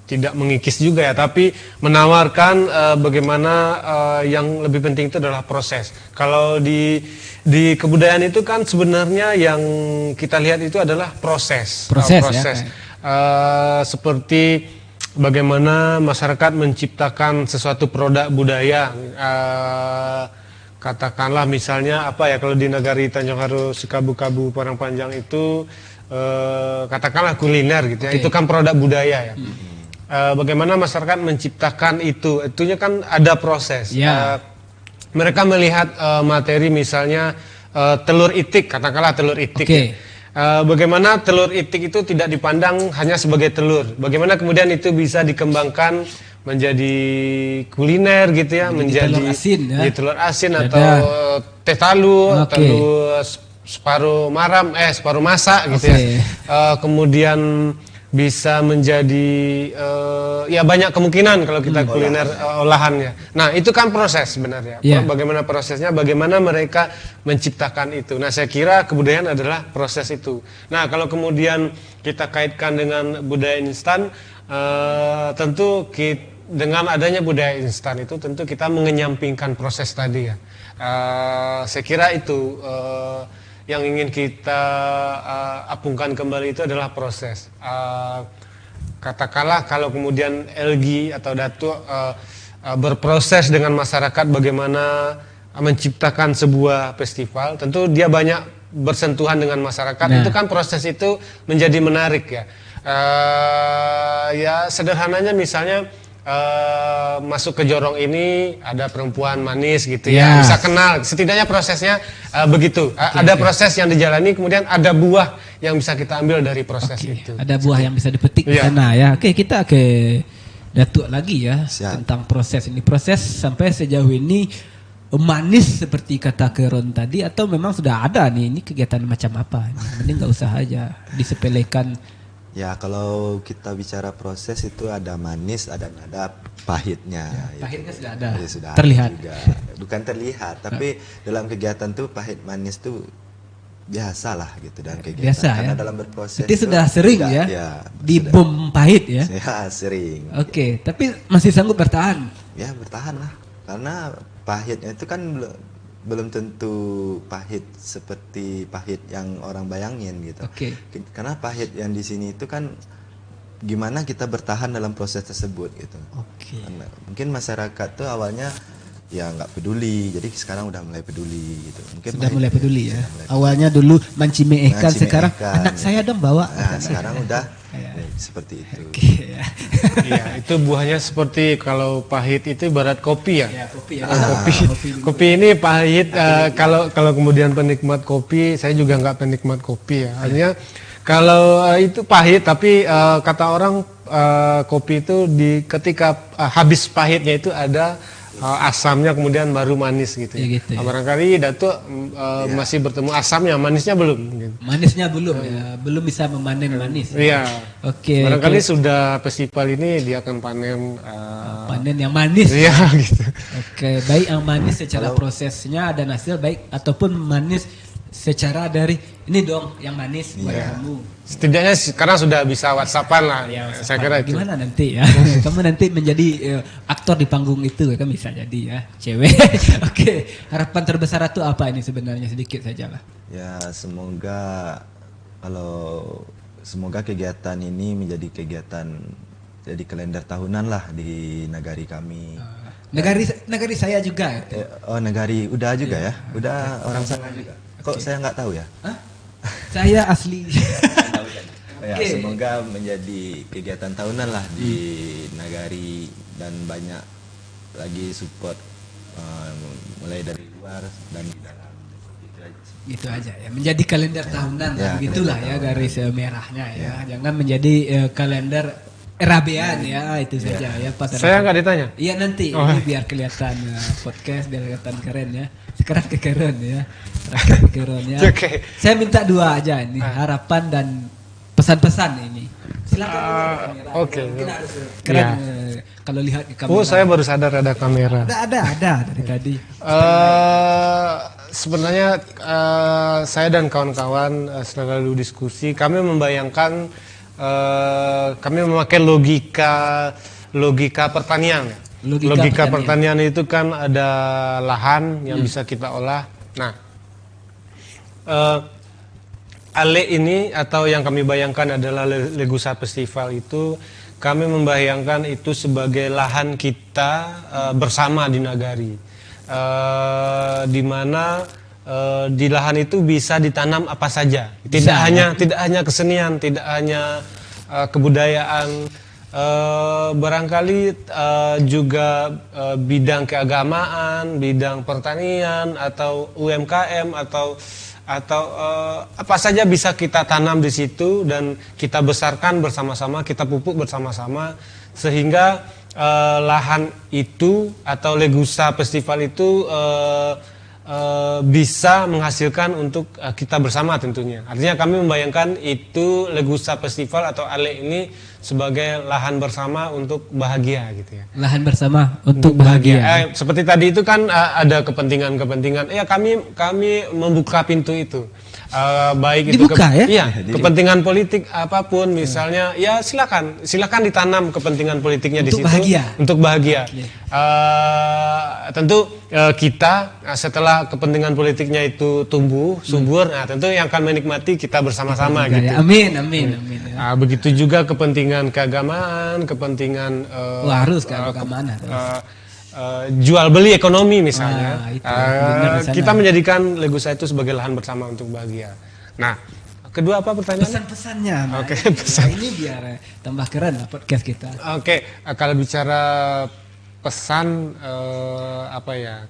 tidak mengikis juga ya, tapi menawarkan bagaimana yang lebih penting itu adalah proses. Kalau di kebudayaan itu kan sebenarnya yang kita lihat itu adalah proses. Proses. Ya, seperti bagaimana masyarakat menciptakan sesuatu produk budaya. Katakanlah misalnya apa ya, kalau di Nagari Tanjung Haru Sikabu-Kabu Parangpanjang itu katakanlah kuliner gitu ya, itu kan produk budaya ya. Bagaimana masyarakat menciptakan itunya kan ada proses. Mereka melihat materi misalnya telur itik, katakanlah telur itik. Bagaimana telur itik itu tidak dipandang hanya sebagai telur. Bagaimana kemudian itu bisa dikembangkan menjadi kuliner gitu ya, menjadi telur asin, ya? Telur asin atau teh talu, telur separuh masak gitu ya. Kemudian bisa menjadi ya banyak kemungkinan kalau kita kuliner olahannya. Nah, itu kan proses sebenarnya. Bagaimana prosesnya, bagaimana mereka menciptakan itu. Nah, saya kira kebudayaan adalah proses itu. Nah, kalau kemudian kita kaitkan dengan budaya instan, tentu dengan adanya budaya instan itu tentu kita mengenyampingkan proses tadi ya. Saya kira itu yang ingin kita apungkan kembali itu adalah proses. Katakanlah kalau kemudian Elgi atau Datuk berproses dengan masyarakat bagaimana menciptakan sebuah festival, tentu dia banyak bersentuhan dengan masyarakat. Itu kan proses itu menjadi menarik ya. Ya sederhananya misalnya masuk ke jorong ini ada perempuan manis gitu ya, bisa kenal, setidaknya prosesnya begitu. Ada proses yang dijalani, kemudian ada buah yang bisa kita ambil dari proses itu. Ada buah yang bisa dipetik di sana ya. Oke, kita ke Datuk lagi ya. Tentang proses ini. Proses sampai sejauh ini manis seperti kata Keron tadi, atau memang sudah ada nih ini kegiatan macam apa? Mending nggak usah aja disepelekan. Ya, kalau kita bicara proses itu ada manis, ada pahitnya. Pahitnya sudah ada. Sudah terlihat. Ada juga. Bukan terlihat, tapi dalam kegiatan tuh pahit manis tuh biasa lah gitu dalam kegiatan. Biasa, karena ya? dalam berproses. Jadi sudah sering ya? Di bom pahit ya? Ya, sering. Oke, tapi masih sanggup bertahan? Ya, bertahan lah. Karena pahitnya itu kan belum tentu pahit seperti pahit yang orang bayangin gitu. Karena pahit yang di sini itu kan gimana kita bertahan dalam proses tersebut gitu. Karena mungkin masyarakat tuh awalnya ya nggak peduli, jadi sekarang udah mulai peduli gitu. Mungkin sudah mulai peduli ya. Awalnya dulu mancimehkan, sekarang anak saya dong bawa. Nah, sekarang udah seperti itu. Iya, itu buahnya seperti kalau pahit itu ibarat kopi ya. Kopi ini pahit. Kalau kemudian penikmat kopi, saya juga nggak penikmat kopi ya. Artinya kalau itu pahit, tapi kata orang kopi itu ketika habis pahitnya itu ada asamnya, kemudian baru manis gitu ya. Barangkali Datuk masih bertemu asamnya, manisnya belum gitu. Manisnya belum ya, belum bisa memanen manis. Iya. Barangkali sudah festival ini dia akan panen yang manis. Iya gitu. Baik yang manis secara prosesnya dan hasil baik, ataupun manis secara dari ini dong yang manis buat kamu. Setidaknya sekarang sudah bisa WhatsAppan lah. Saya kira itu. Gimana nanti ya? Kamu nanti menjadi aktor di panggung itu kan bisa jadi ya, cewek. Harapan terbesar itu apa ini sebenarnya, sedikit saja lah. Ya, semoga kegiatan ini menjadi kegiatan jadi kalender tahunan lah di nagari kami. Negari saya juga. Oh, negari udah juga ya? Udah orang sana juga. Kok saya nggak tahu ya? Hah? Saya asli. Ya, Oke. semoga menjadi kegiatan tahunan lah di Nagari dan banyak lagi support mulai dari luar dan di dalam. Gitu aja ya, menjadi kalender tahunan Ya, begitulah ya kalender garis merahnya ya. Jangan menjadi kalender erabean ya, itu saja ya Pak. Saya nggak ditanya. Iya nanti ini biar kelihatan podcast, biar kelihatan keren ya. Sekarang kekeren ya. Terakhir kekeren ya. Oke. Saya minta dua aja ini, harapan dan pesan-pesan ini. Silakan kamera. Oke. Mungkin harus keren Ya. kalau lihat di kamera. Oh, saya baru sadar ada kamera. Ada dari tadi. Sebenarnya saya dan kawan-kawan selalu diskusi. Kami membayangkan, kami memakai logika pertanian. Logika Pertanian itu kan ada lahan yang bisa kita olah. Nah, Ale ini atau yang kami bayangkan adalah Legusa Festival itu, kami membayangkan itu sebagai lahan kita bersama di Nagari. Di mana di lahan itu bisa ditanam apa saja, tidak hanya kesenian, tidak hanya kebudayaan, barangkali juga bidang keagamaan, bidang pertanian atau UMKM atau apa saja bisa kita tanam di situ dan kita besarkan bersama-sama, kita pupuk bersama-sama sehingga lahan itu atau Legusa Festival itu bisa menghasilkan untuk kita bersama tentunya. Artinya kami membayangkan itu Legusa Festival atau Ale ini sebagai lahan bersama untuk bahagia gitu ya. Lahan bersama untuk bahagia. Seperti tadi itu kan ada kepentingan-kepentingan. Ya kami membuka pintu itu. Baik Dibuka, itu ya? iya, kepentingan politik apapun misalnya ya silakan ditanam kepentingan politiknya di Untuk situ bahagia. untuk bahagia. Tentu kita setelah kepentingan politiknya itu tumbuh subur, nah tentu yang akan menikmati kita bersama-sama gitu. Amin. Ya. Begitu juga kepentingan keagamaan, kepentingan Harus keagamaan harus. jual beli ekonomi misalnya. Itu, benar di sana. Kita menjadikan Legusa itu sebagai lahan bersama untuk bahagia. Nah, kedua apa pertanyaannya? Pesan-pesannya. Oke, Nah, pesan. ini biar tambah keren lah podcast kita. Oke, kalau bicara pesan apa ya?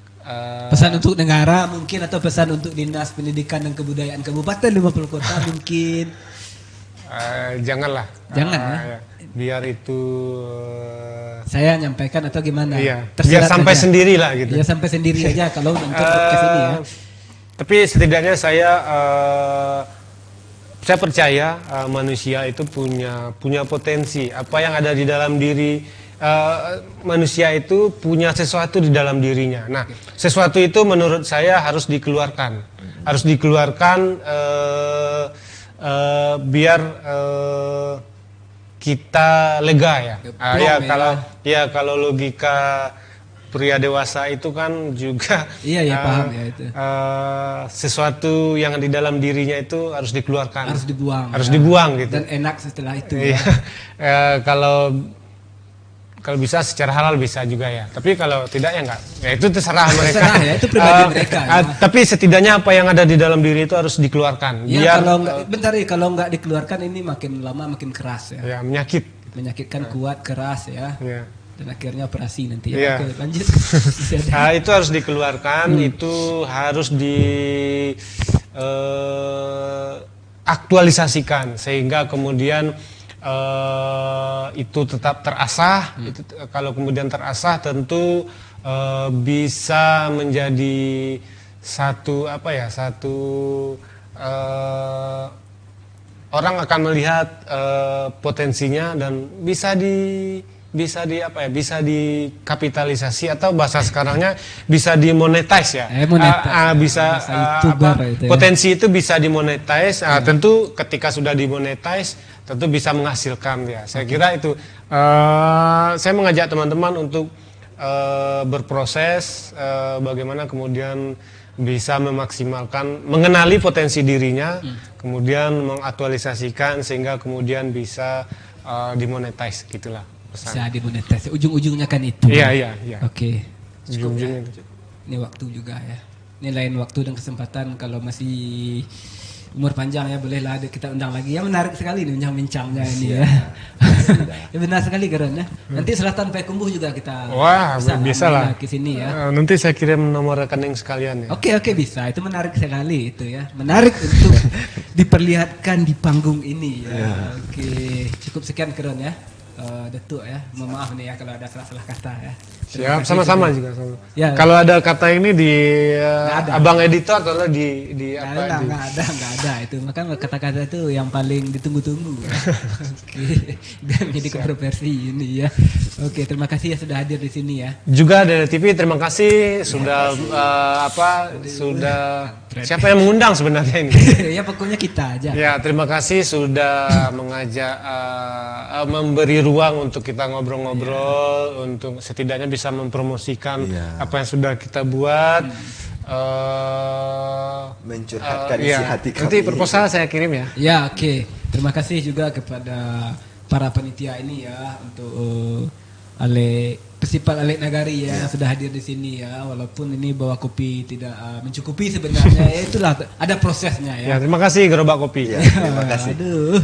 Pesan untuk negara mungkin atau pesan untuk Dinas Pendidikan dan Kebudayaan Kabupaten 50 Kota mungkin. Janganlah. Jangan, ya? Biar itu Saya nyampaikan atau gimana? iya, Tersirat biar sampai aja. sendiri lah gitu. Ya sampai sendiri aja kalau untuk podcast ini ya. Tapi setidaknya saya percaya manusia itu punya potensi. Apa yang ada di dalam diri manusia itu punya sesuatu di dalam dirinya. Nah, sesuatu itu menurut saya harus dikeluarkan. Harus dikeluarkan biar kita lega ya. Kalau logika pria dewasa itu kan juga Paham ya itu. Sesuatu yang di dalam dirinya itu harus dikeluarkan. Harus dibuang. Harus dibuang gitu. Dan enak setelah itu. Iya. Kalau bisa secara halal bisa juga ya. Tapi kalau tidak ya enggak. Ya itu terserah mereka. Terserah ya, itu pribadi mereka. Ya. Tapi setidaknya apa yang ada di dalam diri itu harus dikeluarkan. Ya, kalau nggak dikeluarkan ini makin lama makin keras ya. Ya, menyakit. Menyakitkan kuat, keras ya. Ya. Dan akhirnya operasi nanti ya. Iya. Oke, lanjut. Itu harus dikeluarkan, itu harus aktualisasikan sehingga kemudian itu tetap terasah. Itu, kalau kemudian terasah tentu bisa menjadi satu orang akan melihat potensinya dan bisa dikapitalisasi atau bahasa sekarangnya bisa dimonetize ya. Potensi itu bisa dimonetize. Tentu ketika sudah dimonetize tentu bisa menghasilkan ya. Saya kira itu saya mengajak teman-teman untuk berproses bagaimana kemudian bisa memaksimalkan, mengenali potensi dirinya, kemudian mengaktualisasikan sehingga kemudian bisa dimonetize gitulah. sana. Bisa dimonetisasi. Ujung-ujungnya kan itu. Iya. Oke. Ujung-ujungnya itu. Ini waktu juga ya. Ini lain waktu dan kesempatan kalau masih umur panjang ya, bolehlah kita undang lagi. Ya menarik sekali nih bincang-bincangnya ini ya. Ya benar sekali Garon ya. Nanti Selatan Payakumbuh juga kita bisa lah ke sini ya. Nanti saya kirim nomor rekening sekalian ya. Oke, bisa. Itu menarik sekali itu ya. Menarik untuk diperlihatkan di panggung ini ya. Oke, cukup sekian Garon ya. Datuk ya, mohon maaf nih ya kalau ada salah-salah kata ya. Siap, sama-sama juga. Ya. Kalau ada kata ini di ada. abang editor atau di apa? Nggak ada itu. Maka kata-kata itu yang paling ditunggu-tunggu. Oke, biar menjadi kontroversi ini ya. Oke, terima kasih ya sudah hadir di sini ya. Juga dari TV terima kasih sudah sudah siapa yang mengundang sebenarnya ini? Ya pokoknya kita aja. Ya, terima kasih sudah mengajak memberi ruang untuk kita ngobrol-ngobrol, untuk setidaknya bisa mempromosikan apa yang sudah kita buat. Mencurhatkan isi hati kami. Nanti proposal saya kirim ya. Ya, oke. Terima kasih juga kepada para panitia ini ya untuk Festival Alek Nagari ya sudah hadir di sini ya, walaupun ini bawa kopi tidak mencukupi sebenarnya ya, itulah ada prosesnya ya. Ya, terima kasih Gerobak Kopi. Ya, terima kasih. Aduh,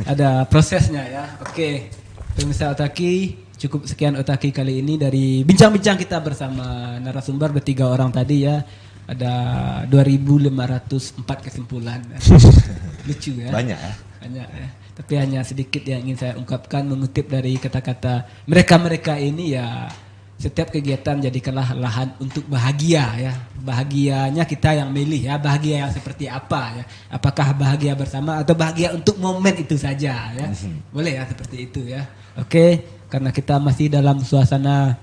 ada prosesnya ya. Oke, pemirsa Otaki, cukup sekian Otaki kali ini dari bincang-bincang kita bersama narasumber bertiga orang tadi ya. Ada 2.504 kesimpulan. Lucu ya. Banyak ya. Banyak ya. Tapi hanya sedikit yang ingin saya ungkapkan mengutip dari kata-kata mereka ini ya, setiap kegiatan jadikanlah lahan untuk bahagia ya. Bahagianya kita yang milih ya, bahagia yang seperti apa ya. Apakah bahagia bersama atau bahagia untuk momen itu saja ya. Boleh ya seperti itu ya. Oke, karena kita masih dalam suasana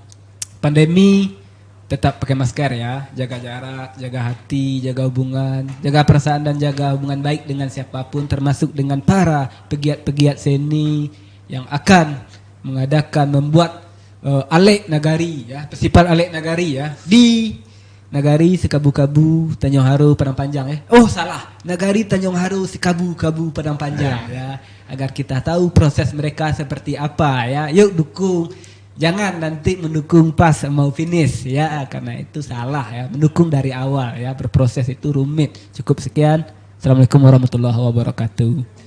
pandemi, tetap pakai masker ya, jaga jarak, jaga hati, jaga hubungan, jaga perasaan dan jaga hubungan baik dengan siapapun, termasuk dengan para pegiat-pegiat seni yang akan membuat Alek Nagari ya, Festival Alek Nagari ya di Nagari Sekabu-Kabu Tanjung Haru Padang Panjang ya. Oh salah, Nagari Tanjung Haru Sekabu-Kabu Padang Panjang ya, agar kita tahu proses mereka seperti apa ya. Yuk dukung. Jangan nanti mendukung pas mau finish ya, karena itu salah ya. Mendukung dari awal ya, berproses itu rumit. Cukup sekian. Assalamualaikum warahmatullahi wabarakatuh.